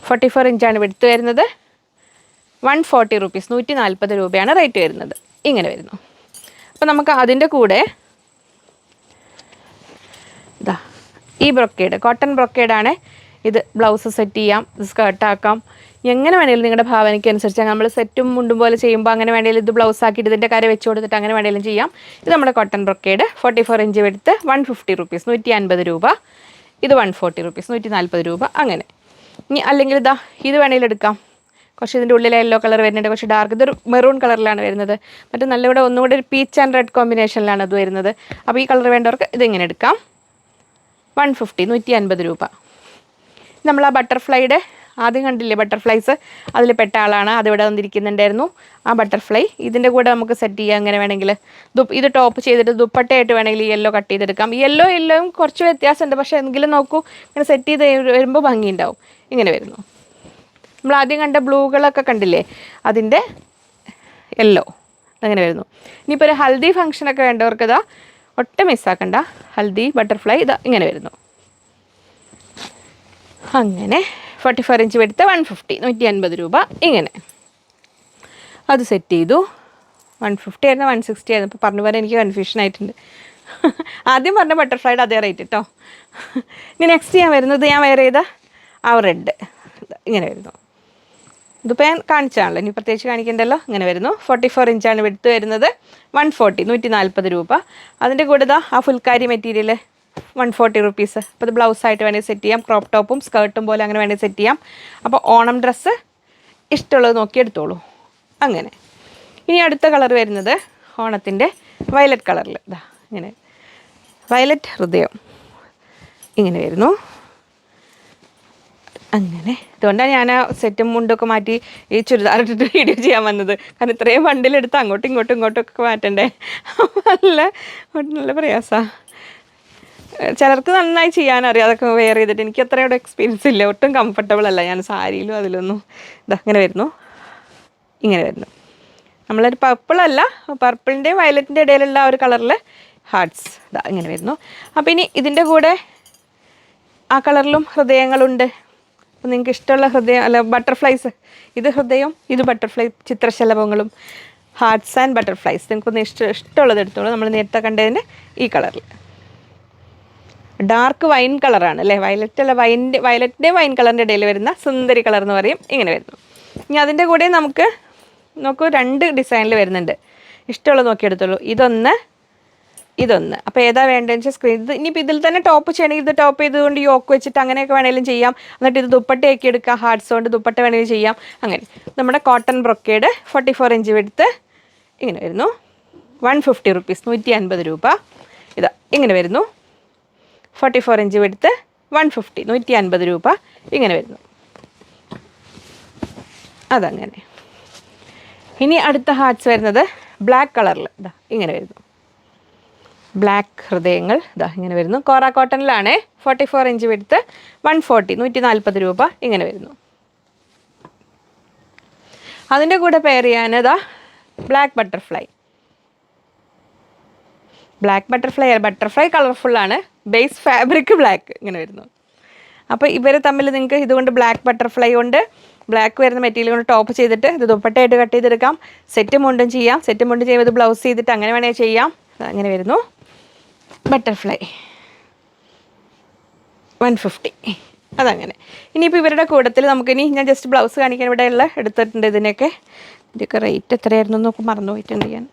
Speaker 1: 44 ഇഞ്ചാണ് വിടുത്ത് വരുന്നത്. 140 rupees, 140 രൂപയാണ് റേറ്റ് വരുന്നത്. ഇങ്ങനെ വരുന്നു. അപ്പോൾ നമുക്ക് അതിൻ്റെ കൂടെ ഈ ബ്രൊക്കേഡ്, കോട്ടൺ ബ്രൊക്കേഡാണ്. ഇത് ബ്ലൗസ് സെറ്റ് ചെയ്യാം, സ്കേർട്ടാക്കാം, എങ്ങനെ വേണമെങ്കിലും നിങ്ങളുടെ ഭാവനയ്ക്ക് അനുസരിച്ച്. നമ്മൾ സെറ്റും മുണ്ടും പോലെ ചെയ്യുമ്പോൾ അങ്ങനെ വേണമെങ്കിലും ഇത് ബ്ലൗസ് ആക്കിയിട്ട് ഇതിൻ്റെ കര വെച്ച് കൊടുത്തിട്ട് അങ്ങനെ വേണമെങ്കിലും ചെയ്യാം. ഇത് നമ്മുടെ കോട്ടൺ ബ്രൊക്കേഡ് 44 ഇഞ്ച് വിടുത്ത് 150 rupees, 150 രൂപ. ഇത് 140 rupees, 140 രൂപ. അങ്ങനെ. ഇനി അല്ലെങ്കിൽ ഇത് വേണമെങ്കിലും എടുക്കാം. കുറച്ച് ഇതിൻ്റെ ഉള്ളിൽ യെല്ലോ കളർ വരുന്നുണ്ട്, കുറച്ച് ഡാർക്ക്. ഇതൊരു മെറൂൺ കളറിലാണ് വരുന്നത്. മറ്റേ നല്ല ഇവിടെ ഒന്നുകൂടെ ഒരു പീച്ച് ആൻഡ് റെഡ് കോമ്പിനേഷനിലാണ് അത് വരുന്നത്. അപ്പോൾ ഈ കളർ വേണ്ടവർക്ക് ഇതിങ്ങനെ എടുക്കാം. 150, 150 രൂപ. നമ്മൾ ആ ബട്ടർഫ്ലൈയുടെ ആദ്യം കണ്ടില്ലേ ബട്ടർഫ്ലൈസ്, അതിൽ പെട്ട ആളാണ്. അതിവിടെ വന്നിരിക്കുന്നുണ്ടായിരുന്നു ആ ബട്ടർഫ്ലൈ. ഇതിൻ്റെ കൂടെ നമുക്ക് സെറ്റ് ചെയ്യാം. അങ്ങനെ വേണമെങ്കിൽ ഇത് ടോപ്പ് ചെയ്തിട്ട് ദുപ്പട്ടയായിട്ട് വേണമെങ്കിൽ യെല്ലോ കട്ട് ചെയ്തെടുക്കാം. യെല്ലോയും കുറച്ച് വ്യത്യാസമുണ്ട്, പക്ഷേ എങ്കിലും നോക്കൂ, ഇങ്ങനെ സെറ്റ് ചെയ്ത് വരുമ്പോൾ ഭംഗിയുണ്ടാവും. ഇങ്ങനെ വരുന്നു. നമ്മൾ ആദ്യം കണ്ട ബ്ലൂകളൊക്കെ കണ്ടില്ലേ, അതിൻ്റെ യെല്ലോ അങ്ങനെ വരുന്നു. ഇനിയിപ്പോൾ ഒരു ഹൽദി ഫംഗ്ഷനൊക്കെ വേണ്ടവർക്ക് ഒട്ടും മിസ്സാക്കണ്ട, ഹൽദി ബട്ടർഫ്ലൈ ഇങ്ങനെ വരുന്നു. അങ്ങനെ 44 ഇഞ്ച് എടുത്ത് 150, 150 രൂപ. ഇങ്ങനെ അത് സെറ്റ് ചെയ്തു. 150 ആയിരുന്നു, 160 ആയിരുന്നു. ഇപ്പോൾ പറഞ്ഞു പോലെ എനിക്ക് കൺഫ്യൂഷൻ ആയിട്ടുണ്ട്. ആദ്യം പറഞ്ഞ ബട്ടർഫ്ലൈയുടെ അതേ റേറ്റ് കേട്ടോ. ഇനി നെക്സ്റ്റ് ഞാൻ വരുന്നത്, ഞാൻ വേറെ ചെയ്ത ആ റെഡ് ഇങ്ങനെ വരുന്നു. ഇതിപ്പോൾ ഞാൻ കാണിച്ചാണല്ലോ, ഇനി പ്രത്യേകിച്ച് കാണിക്കണ്ടല്ലോ. ഇങ്ങനെ വരുന്നു. 44 ഇഞ്ചാണ് വിടുത്ത് വരുന്നത്. 140, 140 രൂപ. അതിൻ്റെ കൂടെ ആ ഫുൾക്കാരി മെറ്റീരിയൽ 140 rupees. അപ്പോൾ ഇത് ബ്ലൗസായിട്ട് വേണമെങ്കിൽ സെറ്റ് ചെയ്യാം, ക്രോപ്പ് ടോപ്പും സ്കേർട്ടും പോലെ അങ്ങനെ വേണമെങ്കിൽ സെറ്റ് ചെയ്യാം. അപ്പോൾ ഓണം ഡ്രസ്സ് ഇഷ്ടമുള്ളത് നോക്കി എടുത്തോളൂ. അങ്ങനെ ഇനി അടുത്ത കളർ വരുന്നത് ഓണത്തിൻ്റെ വയലറ്റ് കളറിൽ. ഇതാ ഇങ്ങനെ വയലറ്റ് ഹൃദയം ഇങ്ങനെ വരുന്നു. അങ്ങനെ അതുകൊണ്ടാണ് ഞാൻ ആ സെറ്റും മുണ്ടൊക്കെ മാറ്റി ഈ ചുരിദാർ ഇട്ടിട്ട് വീഡിയോ ചെയ്യാൻ വന്നത്. കാരണം ഇത്രയും ബണ്ടിലെടുത്ത് അങ്ങോട്ടും ഇങ്ങോട്ടും മാറ്റണ്ടേ. നല്ല പ്രയാസമാണ്. ചിലർക്ക് നന്നായി ചെയ്യാനറിയാം, അതൊക്കെ വെയർ ചെയ്തിട്ട്. എനിക്ക് അത്രയോടെ എക്സ്പീരിയൻസ് ഇല്ല, ഒട്ടും കംഫർട്ടബിൾ അല്ല ഞാൻ സാരിയിലും അതിലൊന്നും. ഇതാ ഇങ്ങനെ വരുന്നു, ഇങ്ങനെ വരുന്നു. നമ്മളൊരു പർപ്പിളല്ല, പർപ്പിളിൻ്റെയും വയലറ്റിൻ്റെ ഇടയിലുള്ള ആ ഒരു കളറിൽ ഹാർട്ട്സ് ഇതാ ഇങ്ങനെ വരുന്നു. അപ്പോൾ ഇനി ഇതിൻ്റെ കൂടെ ആ കളറിലും ഹൃദയങ്ങളുണ്ട്. അപ്പോൾ നിങ്ങൾക്ക് ഇഷ്ടമുള്ള ഹൃദയം അല്ല ബട്ടർഫ്ലൈസ്, ഇത് ഹൃദയം, ഇത് ബട്ടർഫ്ലൈ ചിത്രശലഭങ്ങളും ഹാർട്ട്സ് ആൻഡ് ബട്ടർഫ്ലൈസ്. നിങ്ങൾക്കൊന്ന് ഇഷ്ടമുള്ളത് എടുത്തോളൂ. നമ്മൾ നേരത്തെ കണ്ടതിന് ഈ കളറിൽ ഡാർക്ക് വൈൻ കളറാണ് അല്ലേ, വയലറ്റ് അല്ല, വയലറ്റിൻ്റെ വൈൻ കളറിൻ്റെ ഇടയിൽ വരുന്ന സുന്ദരി കളർ എന്ന് പറയും. ഇങ്ങനെ വരുന്നു. ഇനി അതിൻ്റെ കൂടെ നമുക്ക് നോക്കൂ 2 ഡിസൈനിൽ വരുന്നുണ്ട്. ഇഷ്ടമുള്ളത് നോക്കിയെടുത്തോളൂ. ഇതൊന്ന്. അപ്പോൾ ഏതാ വേണ്ടതെന്ന് വെച്ചാൽ സ്ക്രീൻ ഇത്. ഇനിയിപ്പോൾ ഇതിൽ തന്നെ ടോപ്പ് ചെയ്യണമെങ്കിൽ ഇത് ടോപ്പ് ചെയ്തുകൊണ്ട് യോക്ക് വെച്ചിട്ട് അങ്ങനെയൊക്കെ വേണമെങ്കിലും ചെയ്യാം. എന്നിട്ട് ഇത് ദുപ്പട്ടയാക്കി എടുക്കാം, ഹാർട്ട്സ് കൊണ്ട് ദുപ്പട്ട വേണമെങ്കിലും ചെയ്യാം. അങ്ങനെ നമ്മുടെ കോട്ടൺ ബ്രൊക്കേഡ് 44 ഇഞ്ച് എടുത്ത് ഇങ്ങനെ വരുന്നു. 150 റുപ്പീസ്, 150 രൂപ. ഇതാ ഇങ്ങനെ വരുന്നു. 44 ഇഞ്ച് എടുത്ത് 150, 150 രൂപ ഇങ്ങനെ വരുന്നു. അതങ്ങനെ. ഇനി അടുത്ത ഹാർട്ട്സ് വരുന്നത് ബ്ലാക്ക് കളറിൽ. ഇതാ ഇങ്ങനെ വരുന്നു. ബ്ലാക്ക് ഹൃദയങ്ങൾ ഇതാ ഇങ്ങനെ വരുന്നു. കോറ കോട്ടണിലാണ്. 44 ഇഞ്ച് എടുത്ത് 140, 140 രൂപ ഇങ്ങനെ വരുന്നു. അതിൻ്റെ കൂടെ പെയർ ചെയ്യാൻ ഇതാ ബ്ലാക്ക് ബട്ടർഫ്ലൈ. ബട്ടർഫ്ലൈ കളർഫുള്ളാണ്. ബേസ് ഫാബ്രിക് ബ്ലാക്ക് ഇങ്ങനെ വരുന്നു. അപ്പോൾ ഇവർ തമ്മിൽ നിങ്ങൾക്ക് ഇതുകൊണ്ട് ബ്ലാക്ക് ബട്ടർഫ്ലൈ കൊണ്ട് ബ്ലാക്ക് വരുന്ന മെറ്റീരിയൽ കൊണ്ട് ടോപ്പ് ചെയ്തിട്ട് ഇത് ദുപ്പട്ടയായിട്ട് കട്ട് ചെയ്തെടുക്കാം. സെറ്റ് മുണ്ടും ചെയ്യാം. സെറ്റ് മുണ്ടും ചെയ്യുമ്പോൾ ഇത് ബ്ലൗസ് ചെയ്തിട്ട് അങ്ങനെ വേണമെങ്കിൽ ചെയ്യാം. അങ്ങനെ വരുന്നു ബട്ടർഫ്ലൈ 150. അതങ്ങനെ. ഇനിയിപ്പോൾ ഇവരുടെ കൂട്ടത്തിൽ നമുക്കിനി ഞാൻ ജസ്റ്റ് ബ്ലൗസ് കാണിക്കാൻ ഇവിടെയുള്ള എടുത്തിട്ടുണ്ട്. ഇതിൻ്റെയൊക്കെ റേറ്റ് എത്രയായിരുന്നു എന്നൊക്കെ മറന്നു പോയിട്ടുണ്ട് ഞാൻ.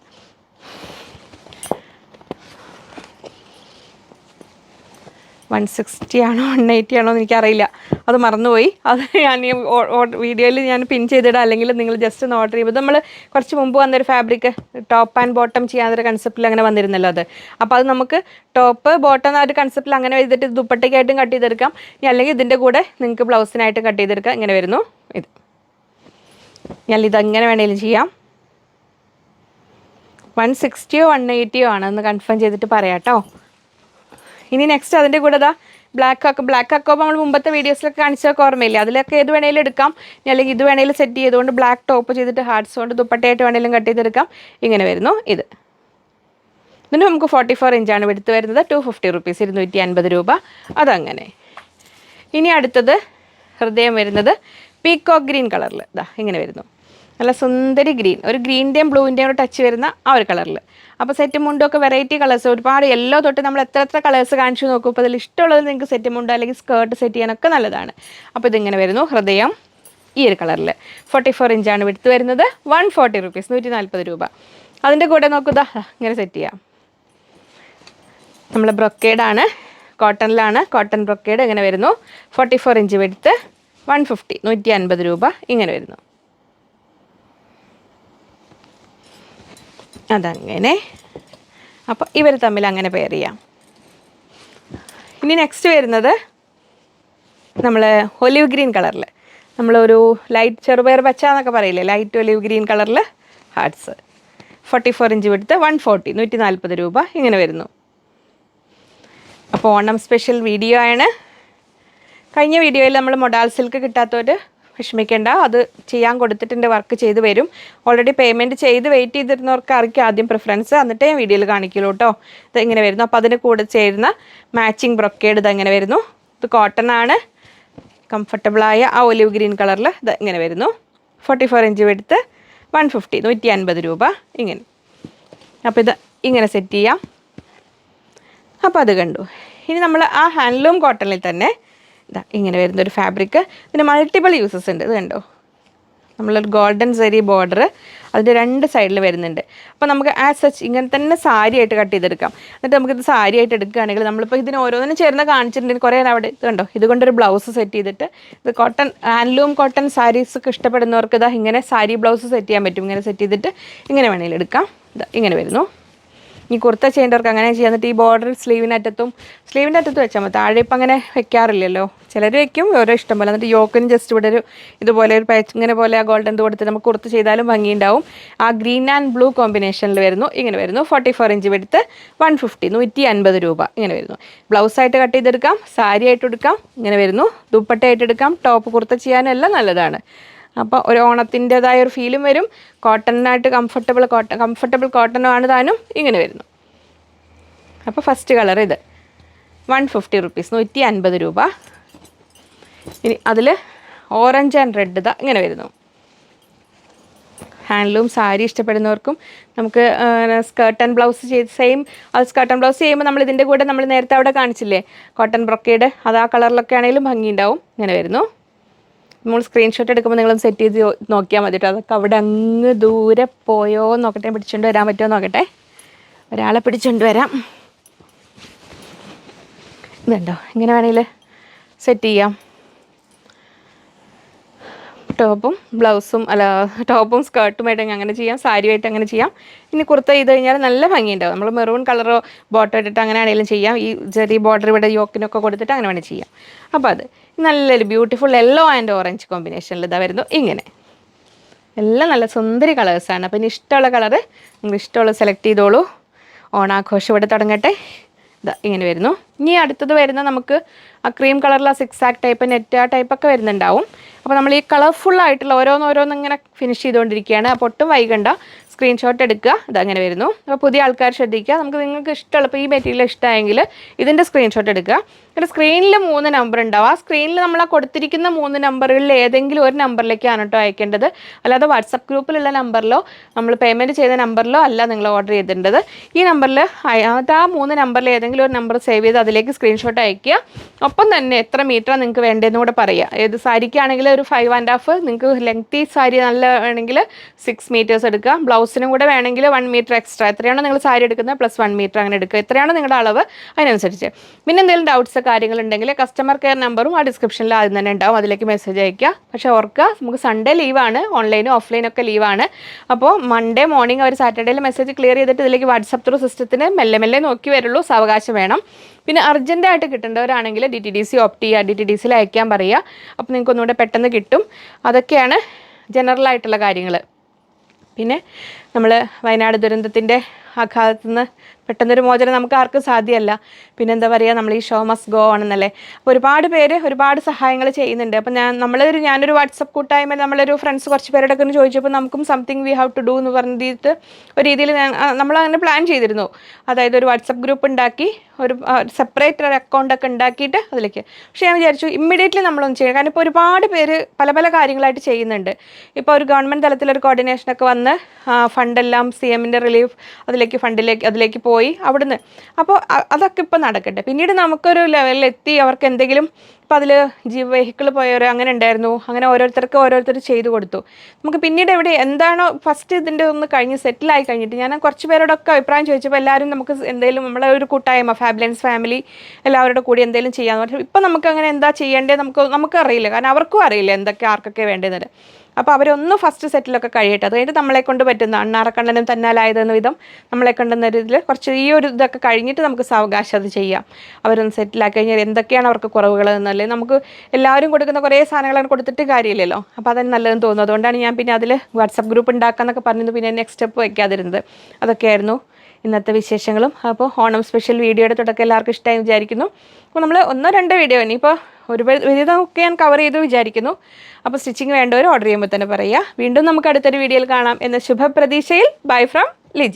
Speaker 1: 160 ആണോ 180 ആണോ എന്ന് എനിക്കറിയില്ല, അത് മറന്നുപോയി. അത് ഞാൻ ഈ വീഡിയോയിൽ ഞാൻ പിൻ ചെയ്തിടാം, അല്ലെങ്കിൽ നിങ്ങൾ ജസ്റ്റ് ഒന്ന് ഓർഡർ ചെയ്യുമ്പോൾ. നമ്മൾ കുറച്ച് മുമ്പ് വന്നൊരു ഫാബ്രിക് ടോപ്പ് ആൻഡ് ബോട്ടം ചെയ്യാനൊരു കൺസെപ്റ്റിൽ അങ്ങനെ വന്നിരുന്നല്ലോ അത്. അപ്പോൾ അത് നമുക്ക് ടോപ്പ് ബോട്ടം ആ ഒരു കൺസെപ്റ്റിൽ അങ്ങനെ ചെയ്തിട്ട് ദുപ്പട്ടയ്ക്കായിട്ടും കട്ട് ചെയ്തെടുക്കാം. ഇനി അല്ലെങ്കിൽ ഇതിൻ്റെ കൂടെ നിങ്ങൾക്ക് ബ്ലൗസിനായിട്ടും കട്ട് ചെയ്തെടുക്കാം. ഇങ്ങനെ വരുന്നു. ഞാൻ ഇതങ്ങനെ വേണമെങ്കിലും ചെയ്യാം. 160 180 ആണെന്ന് കൺഫേം ചെയ്തിട്ട് പറയാം കേട്ടോ. ഇനി നെക്സ്റ്റ് അതിൻ്റെ കൂടെ ബ്ലാക്ക് അക്കോപ്പ് നമ്മൾ മുമ്പത്തെ വീഡിയോസിലൊക്കെ കാണിച്ചൊക്കെ ഓർമ്മയില്ലേ, അതിലൊക്കെ ഏത് വേണേലും എടുക്കാം. അല്ലെങ്കിൽ ഇത് വേണേലും സെറ്റ് ചെയ്തുകൊണ്ട് ബ്ലാക്ക് ടോപ്പ് ചെയ്തിട്ട് ഹാർട്ട്സ് കൊണ്ട് ദുപ്പട്ടയായിട്ട് വേണേലും കട്ട് ചെയ്തെടുക്കാം. ഇങ്ങനെ വരുന്നു. ഇതിന് നമുക്ക് 44 ഇഞ്ചാണ് എടുത്ത് വരുന്നത്. 250 റുപ്പീസ്, 250 രൂപ. അതങ്ങനെ. ഇനി അടുത്തത് ഹൃദയം വരുന്നത് പീക്കോക്ക് ഗ്രീൻ കളറിൽ. ഇങ്ങനെ വരുന്നു. നല്ല സുന്ദരി ഗ്രീൻ, ഒരു ഗ്രീൻ്റെയും ബ്ലൂവിൻ്റെയും കൂടെ ടച്ച് വരുന്ന ആ ഒരു കളറിൽ. അപ്പോൾ സെറ്റ് മുണ്ടൊക്കെ വെറൈറ്റി കളേഴ്സ്, ഒരുപാട് യെല്ലോ തൊട്ട് നമ്മൾ എത്ര കളേഴ്സ് കാണിച്ചു നോക്കും. അപ്പോൾ അതിൽ ഇഷ്ടമുള്ളത് നിങ്ങൾക്ക് സെറ്റ് മുണ്ട് അല്ലെങ്കിൽ സ്കേർട്ട് സെറ്റ് ചെയ്യാനൊക്കെ നല്ലതാണ്. അപ്പോൾ ഇതിങ്ങനെ വരുന്നു. ഹൃദയം ഈ ഒരു കളറിൽ 44 ഇഞ്ചാണ് എടുത്ത് വരുന്നത്. 140 റുപ്പീസ്, 140 രൂപ. അതിൻ്റെ കൂടെ നോക്കുക, ഇങ്ങനെ സെറ്റ് ചെയ്യാം. നമ്മൾ ബ്രൊക്കേഡാണ്, കോട്ടണിലാണ്. കോട്ടൺ ബ്രൊക്കേഡ് ഇങ്ങനെ വരുന്നു. 44 ഇഞ്ച് എടുത്ത് 150, 150 രൂപ ഇങ്ങനെ വരുന്നു. അതങ്ങനെ. അപ്പോൾ ഇവർ തമ്മിൽ അങ്ങനെ പെയർ ചെയ്യാം. ഇനി നെക്സ്റ്റ് വരുന്നത് നമ്മൾ ഒലിവ് ഗ്രീൻ കളറിൽ, നമ്മളൊരു ലൈറ്റ് ചെറുപയർ പച്ച എന്നൊക്കെ പറയില്ലേ, ലൈറ്റ് ഒലിവ് ഗ്രീൻ കളറിൽ ഹാർട്ട്സ്. 44 ഇഞ്ച് എടുത്ത് 140, 140 രൂപ ഇങ്ങനെ വരുന്നു. അപ്പോൾ ഓണം സ്പെഷ്യൽ വീഡിയോ ആണ്. കഴിഞ്ഞ വീഡിയോയിൽ നമ്മൾ മൊഡാൾ സിൽക്ക് കിട്ടാത്തവർ വിഷമിക്കേണ്ട, അത് ചെയ്യാൻ കൊടുത്തിട്ടുണ്ട്, വർക്ക് ചെയ്ത് വരും. ഓൾറെഡി പേയ്മെൻറ്റ് ചെയ്ത് വെയിറ്റ് ചെയ്തിരുന്നവർക്കായിരിക്കും ആദ്യം പ്രിഫറൻസ്, എന്നിട്ടേ വീഡിയോയിൽ കാണിക്കുള്ളൂ കേട്ടോ. ഇത് ഇങ്ങനെ വരുന്നു. അപ്പോൾ അതിന് കൂടെ ചേരുന്ന മാച്ചിങ് ബ്രൊക്കേഡ് ഇത് ഇങ്ങനെ വരുന്നു. ഇത് കോട്ടൺ ആണ്, കംഫർട്ടബിളായ ആ ഒലിവ് ഗ്രീൻ കളറിൽ ഇത് ഇങ്ങനെ വരുന്നു. 44 ഇഞ്ച് എടുത്ത് 150, 150 രൂപ ഇങ്ങനെ. അപ്പോൾ ഇത് ഇങ്ങനെ സെറ്റ് ചെയ്യാം. അപ്പോൾ അത് കണ്ടു. ഇനി നമ്മൾ ആ ഹാൻഡ്ലൂം കോട്ടണിൽ തന്നെ ഇങ്ങനെ വരുന്നൊരു ഫാബ്രിക്. ഇതിന് മൾട്ടിപ്പിൾ യൂസസ് ഉണ്ട്. ഇത് കണ്ടോ, നമ്മളൊരു ഗോൾഡൻ സരി ബോർഡർ അതിൻ്റെ 2 സൈഡിൽ വരുന്നുണ്ട്. അപ്പോൾ നമുക്ക് ആസ് സച്ച് ഇങ്ങനെ തന്നെ സാരി ആയിട്ട് കട്ട് ചെയ്തെടുക്കാം. എന്നിട്ട് നമുക്കിത് സാരി ആയിട്ട് എടുക്കുകയാണെങ്കിൽ നമ്മളിപ്പോൾ ഇതിന് ഓരോന്നിനും ചേർന്ന് കാണിച്ചിട്ടുണ്ടെങ്കിൽ കുറേ അവിടെ ഇത് കണ്ടോ, ഇതുകൊണ്ടൊരു ബ്ലൗസ് സെറ്റ് ചെയ്തിട്ട് ഇത് കോട്ടൺ ഹാൻഡ്ലൂം കോട്ടൺ സാരീസൊക്കെ ഇഷ്ടപ്പെടുന്നവർക്ക് ഇതാ ഇങ്ങനെ സാരി ബ്ലൗസ് സെറ്റ് ചെയ്യാൻ പറ്റും. ഇങ്ങനെ സെറ്റ് ചെയ്തിട്ട് ഇങ്ങനെ വേണമെങ്കിൽ എടുക്കാം. ഇതാ ഇങ്ങനെ വരുന്നു. ഈ കുർത്ത ചെയ്യേണ്ടവർക്ക് അങ്ങനെ ചെയ്യാം. എന്നിട്ട് ഈ ബോർഡർ സ്ലീവിൻ്റെ അറ്റത്തും വെച്ചാൽ മതി. താഴെ ഇപ്പം അങ്ങനെ വെക്കാറില്ലല്ലോ, ചിലർ വെക്കും, ഓരോ ഇഷ്ടം പോലെ. എന്നിട്ട് യോക്കിന് ജസ്റ്റ് ഇവിടെ ഒരു ഇതുപോലെ ഒരു പാച്ച് ഇങ്ങനെ പോലെ ആ ഗോൾഡൻ കൊടുത്ത് നമുക്ക് കുർത്ത ചെയ്താലും ഭംഗിയുണ്ടാവും. ആ ഗ്രീൻ ആൻഡ് ബ്ലൂ കോമ്പിനേഷനിൽ വരുന്നു. ഇങ്ങനെ വരുന്നു. 44 ഇഞ്ച് എടുത്ത് 150, 150 രൂപ ഇങ്ങനെ വരുന്നു. ബ്ലൗസായിട്ട് കട്ട് ചെയ്തെടുക്കാം, സാരി ആയിട്ട് എടുക്കാം, ഇങ്ങനെ വരുന്നു. ദുപ്പട്ടയായിട്ട് എടുക്കാം, ടോപ്പ് കുർത്ത ചെയ്യാനും എല്ലാം നല്ലതാണ്. അപ്പോൾ ഒരു ഓണത്തിൻ്റെതായ ഒരു ഫീലും വരും. കോട്ടനായിട്ട് കംഫർട്ടബിൾ കോട്ടനുമാണ് താനും. ഇങ്ങനെ വരുന്നു. അപ്പോൾ ഫസ്റ്റ് കളർ ഇത് 150 റുപ്പീസ്, 150 രൂപ. ഇനി അതിൽ ഓറഞ്ച് ആൻഡ് റെഡ് ഇതാ ഇങ്ങനെ വരുന്നു. ഹാൻഡ്ലൂം സാരി ഇഷ്ടപ്പെടുന്നവർക്കും നമുക്ക് സ്കേർട്ട് ആൻഡ് ബ്ലൗസ് ചെയ്ത് സെയിം. അത് സ്കേർട്ട് ആൻഡ് ബ്ലൗസ് ചെയ്യുമ്പോൾ നമ്മൾ ഇതിൻ്റെ കൂടെ നമ്മൾ നേരത്തെ അവിടെ കാണിച്ചില്ലേ കോട്ടൺ ബ്രൊക്കേഡ്, അത് ആ കളറിലൊക്കെ ആണെങ്കിലും ഭംഗിയുണ്ടാവും. ഇങ്ങനെ വരുന്നു. നമ്മൾ സ്ക്രീൻഷോട്ട് എടുക്കുമ്പോൾ നിങ്ങളൊന്ന് സെറ്റ് ചെയ്ത് നോക്കിയാൽ മതി കേട്ടോ. അതൊക്കെ അവിടെ അങ്ങ് ദൂരെ പോയോ നോക്കട്ടെ, പിടിച്ചുകൊണ്ട് വരാൻ പറ്റുമോ നോക്കട്ടെ. ഒരാളെ പിടിച്ചുകൊണ്ട് വരാം. ഇതുണ്ടോ, ഇങ്ങനെ വേണമെങ്കിൽ സെറ്റ് ചെയ്യാം. ടോപ്പും സ്കേർട്ടുമായിട്ട് അങ്ങനെ ചെയ്യാം, സാരിയായിട്ട് അങ്ങനെ ചെയ്യാം. ഇനി കുർത്ത ചെയ്ത് കഴിഞ്ഞാൽ നല്ല ഭംഗിയുണ്ടാവും. നമ്മൾ മെറൂൺ കളറോ ബോട്ടോ ഇട്ടിട്ട് അങ്ങനെ ആണെങ്കിലും ചെയ്യാം. ഈ ചെറിയ ബോർഡർ ഇവിടെ യോക്കിനൊക്കെ കൊടുത്തിട്ട് അങ്ങനെ വേണമെങ്കിൽ ചെയ്യാം. അപ്പോൾ അത് നല്ലൊരു ബ്യൂട്ടിഫുൾ യെല്ലോ ആൻഡ് ഓറഞ്ച് കോമ്പിനേഷനിൽ ഇതാ വരുന്നു. ഇങ്ങനെ എല്ലാം നല്ല സുന്ദരി കളേഴ്സാണ്. അപ്പോൾ ഇനി ഇഷ്ടമുള്ള കളറ് നിങ്ങൾ ഇഷ്ടമുള്ളത് സെലക്ട് ചെയ്തോളൂ. ഓണാഘോഷം ഇവിടെ തുടങ്ങട്ടെ. ഇതാ ഇങ്ങനെ വരുന്നു. ഇനി അടുത്തത് വരുന്ന നമുക്ക് ആ ക്രീം കളറിൽ 6 ആക്ട് ടൈപ്പ് നെറ്റ് ആ ടൈപ്പൊക്കെ വരുന്നുണ്ടാവും. അപ്പോൾ നമ്മൾ ഈ കളർഫുള്ളായിട്ടുള്ള ഓരോന്നോരോന്ന് ഇങ്ങനെ ഫിനിഷ് ചെയ്തുകൊണ്ടിരിക്കുകയാണ്. അപ്പോൾ ഒട്ടും വൈകണ്ട, സ്ക്രീൻഷോട്ട് എടുക്കുക. ഇതങ്ങനെ വരുന്നു. അപ്പോൾ പുതിയ ആൾക്കാർ ശ്രദ്ധിക്കുക. നിങ്ങൾക്ക് ഇഷ്ടമുള്ള ഇപ്പോൾ ഈ മെറ്റീരിയൽ ഇഷ്ടമായെങ്കിൽ ഇതിൻ്റെ സ്ക്രീൻഷോട്ട് എടുക്കുക. എന്നിട്ട് സ്ക്രീനിൽ 3 നമ്പർ ഉണ്ടാവും. ആ സ്ക്രീനിൽ നമ്മൾ ആ കൊടുത്തിരിക്കുന്ന 3 നമ്പറുകളിൽ ഏതെങ്കിലും ഒരു നമ്പറിലേക്കാണ് കേട്ടോ അയക്കേണ്ടത്. അല്ലാതെ വാട്സപ്പ് ഗ്രൂപ്പിലുള്ള നമ്പറിലോ നമ്മൾ പേയ്മെൻറ്റ് ചെയ്ത നമ്പറിലോ അല്ല നിങ്ങൾ ഓർഡർ ചെയ്തിട്ടുള്ളത്. ഈ നമ്പറിൽ അത് ആ 3 നമ്പറിൽ ഏതെങ്കിലും ഒരു നമ്പർ സേവ് ചെയ്ത് അതിലേക്ക് സ്ക്രീൻഷോട്ട് അയക്കുക. ഒപ്പം തന്നെ എത്ര മീറ്ററാണ് നിങ്ങൾക്ക് വേണ്ടതെന്ന് കൂടെ പറയുക. ഏത് സാരിക്കാണെങ്കിൽ ഒരു 5.5, നിങ്ങൾക്ക് ലെങ്തി സാരി നല്ല വേണമെങ്കിൽ 6 മീറ്റേഴ്സ് എടുക്കുക. ബ്ലൗസിനും കൂടെ വേണമെങ്കിൽ 1 മീറ്റർ എക്സ്ട്രാ. എത്രയാണോ നിങ്ങൾ സാരി എടുക്കുന്നത് പ്ലസ് 1 മീറ്റർ അങ്ങനെ എടുക്കുക. എത്രയാണോ നിങ്ങളുടെ അളവ് അതിനനുസരിച്ച്. പിന്നെ എന്തെങ്കിലും ഡൗട്ട്സ് കാര്യങ്ങളുണ്ടെങ്കിൽ കസ്റ്റമർ കെയർ നമ്പറും ആ ഡിസ്ക്രിപ്ഷനിൽ ആദ്യം തന്നെ ഉണ്ടാവും. അതിലേക്ക് മെസ്സേജ് അയക്കുക. പക്ഷേ ഓർക്കുക, നമുക്ക് സൺഡേ ലീവാണ്, ഓൺലൈനും ഓഫ്ലൈനും ഒക്കെ ലീവാണ്. അപ്പോൾ മൺഡേ മോർണിംഗ് ഒരു സാറ്റർഡേയിൽ മെസ്സേജ് ക്ലിയർ ചെയ്തിട്ട് ഇതിലേക്ക് വാട്സപ്പ് ത്രൂ സിസ്റ്റത്തിന് മെല്ലെ നോക്കി വരുള്ളൂ. സാവകാശം വേണം. പിന്നെ അർജൻറ്റായിട്ട് കിട്ടേണ്ടവരാണെങ്കിൽ DTDC ഓപ്റ്റ് ചെയ്യുക, DTDCയിൽ അയക്കാൻ പറയുക. അപ്പോൾ നിങ്ങൾക്ക് ഒന്നുകൂടെ പെട്ടെന്ന് കിട്ടും. അതൊക്കെയാണ് ജനറലായിട്ടുള്ള കാര്യങ്ങൾ. പിന്നെ നമ്മൾ വയനാട് ദുരന്തത്തിൻ്റെ ആഘാതത്തിൽ നിന്ന് പെട്ടെന്നൊരു മോചനം നമുക്ക് ആർക്കും സാധ്യമല്ല. പിന്നെ എന്താ പറയുക, നമ്മൾ ഈ ഷോ മസ്റ്റ് ഗോ ആണെന്നല്ലേ. അപ്പോൾ ഒരുപാട് പേര് ഒരുപാട് സഹായങ്ങൾ ചെയ്യുന്നുണ്ട്. അപ്പോൾ ഞാനൊരു വാട്സപ്പ് കൂട്ടായ്മ നമ്മളൊരു ഫ്രണ്ട്സ് കുറച്ച് പേരുടെ ഒക്കെ ചോദിച്ചപ്പോൾ നമുക്കും something we have to do എന്ന് പറഞ്ഞിട്ട് ഒരു രീതിയിൽ നമ്മളങ്ങനെ പ്ലാൻ ചെയ്തിരുന്നു. അതായത് ഒരു വാട്സപ്പ് ഗ്രൂപ്പ് ഉണ്ടാക്കി ഒരു സെപ്പറേറ്റ് ഒരു അക്കൗണ്ടൊക്കെ ഉണ്ടാക്കിയിട്ട് അതിലേക്ക്. പക്ഷേ ഞാൻ വിചാരിച്ചു ഇമ്മീഡിയറ്റ്ലി നമ്മളൊന്നും ചെയ്യാം. കാരണം ഇപ്പോൾ ഒരുപാട് പേര് പല കാര്യങ്ങളായിട്ട് ചെയ്യുന്നുണ്ട്. ഇപ്പോൾ ഒരു ഗവൺമെൻറ് തലത്തിലൊരു കോർഡിനേഷനൊക്കെ വന്ന് ഫണ്ടെല്ലാം CMൻ്റെ റിലീഫ് അതിലേക്ക് പോയി അവിടുന്ന്. അപ്പോൾ അതൊക്കെ ഇപ്പോൾ നടക്കട്ടെ. പിന്നീട് നമുക്കൊരു ലെവലിലെത്തി അവർക്ക് എന്തെങ്കിലും ഇപ്പോൾ അതിൽ വെഹിക്കിൾ പോയവർ അങ്ങനെ ഉണ്ടായിരുന്നു. അങ്ങനെ ഓരോരുത്തർ ചെയ്തു കൊടുത്തു. നമുക്ക് പിന്നീട് എന്താണോ ഫസ്റ്റ് ഇതിൻ്റെ ഒന്ന് കഴിഞ്ഞ് സെറ്റിലായി കഴിഞ്ഞിട്ട് ഞാൻ കുറച്ച് പേരോടൊക്കെ അഭിപ്രായം ചോദിച്ചപ്പോൾ എല്ലാവരും നമുക്ക് എന്തെങ്കിലും നമ്മളെ ഒരു കൂട്ടായ്മ ഫാബ്ലൻസ് ഫാമിലി എല്ലാവരുടെ കൂടി എന്തെങ്കിലും ചെയ്യാമെന്ന് പറഞ്ഞു. ഇപ്പം നമുക്ക് അങ്ങനെ എന്താ ചെയ്യേണ്ടത് നമുക്ക് അറിയില്ല. കാരണം അവർക്കും അറിയില്ല എന്തൊക്കെ ആർക്കൊക്കെ വേണ്ടതെന്ന്. അപ്പോൾ അവരൊന്ന് ഫസ്റ്റ് സെറ്റിലൊക്കെ കഴിയട്ടെ. അത് കഴിഞ്ഞിട്ട് നമ്മളെ കൊണ്ട് പറ്റുന്ന അണ്ണാറക്കണ്ണനും തന്നാലായതെന്ന വിധം നമ്മളെ കൊണ്ടുവന്ന ഒരു ഇതിൽ കുറച്ച് ഈ ഒരു ഇതൊക്കെ കഴിഞ്ഞിട്ട് നമുക്ക് സാവകാശം അത് ചെയ്യാം. അവരൊന്ന് സെറ്റിലാക്കി കഴിഞ്ഞാൽ എന്തൊക്കെയാണ് അവർക്ക് കുറവുകൾ എന്നല്ലേ. നമുക്ക് എല്ലാവരും കൊടുക്കുന്ന കുറേ സാധനങ്ങളാണ് കൊടുത്തിട്ട് കാര്യമില്ലല്ലോ. അപ്പോൾ അതെന്നെ നല്ലതെന്ന് തോന്നുന്നു. അതുകൊണ്ടാണ് ഞാൻ പിന്നെ അതിൽ വാട്സപ്പ് ഗ്രൂപ്പ് ഉണ്ടാക്കാമെന്നൊക്കെ പറഞ്ഞത്. പിന്നെ നെക്സ്റ്റ് സ്റ്റെപ്പ് വയ്ക്കാതിരുന്നത്. അതൊക്കെയായിരുന്നു ഇന്നത്തെ വിശേഷങ്ങളും. അപ്പോൾ ഓണം സ്പെഷ്യൽ വീഡിയോയുടെ തുടക്കം എല്ലാവർക്കും ഇഷ്ടമായി വിചാരിക്കുന്നു. അപ്പോൾ നമ്മൾ 1-2 വീഡിയോ ഇനിയിപ്പോൾ വിധമൊക്കെ ഞാൻ കവർ ചെയ്തു വിചാരിക്കുന്നു. അപ്പോൾ സ്റ്റിച്ചിങ് വേണ്ടവർ ഓർഡർ ചെയ്യുമ്പോൾ തന്നെ പറയുക. വീണ്ടും നമുക്ക് അടുത്തൊരു വീഡിയോയിൽ കാണാം എന്ന ശുഭപ്രതീക്ഷയിൽ ബൈ ഫ്രം ലിജി.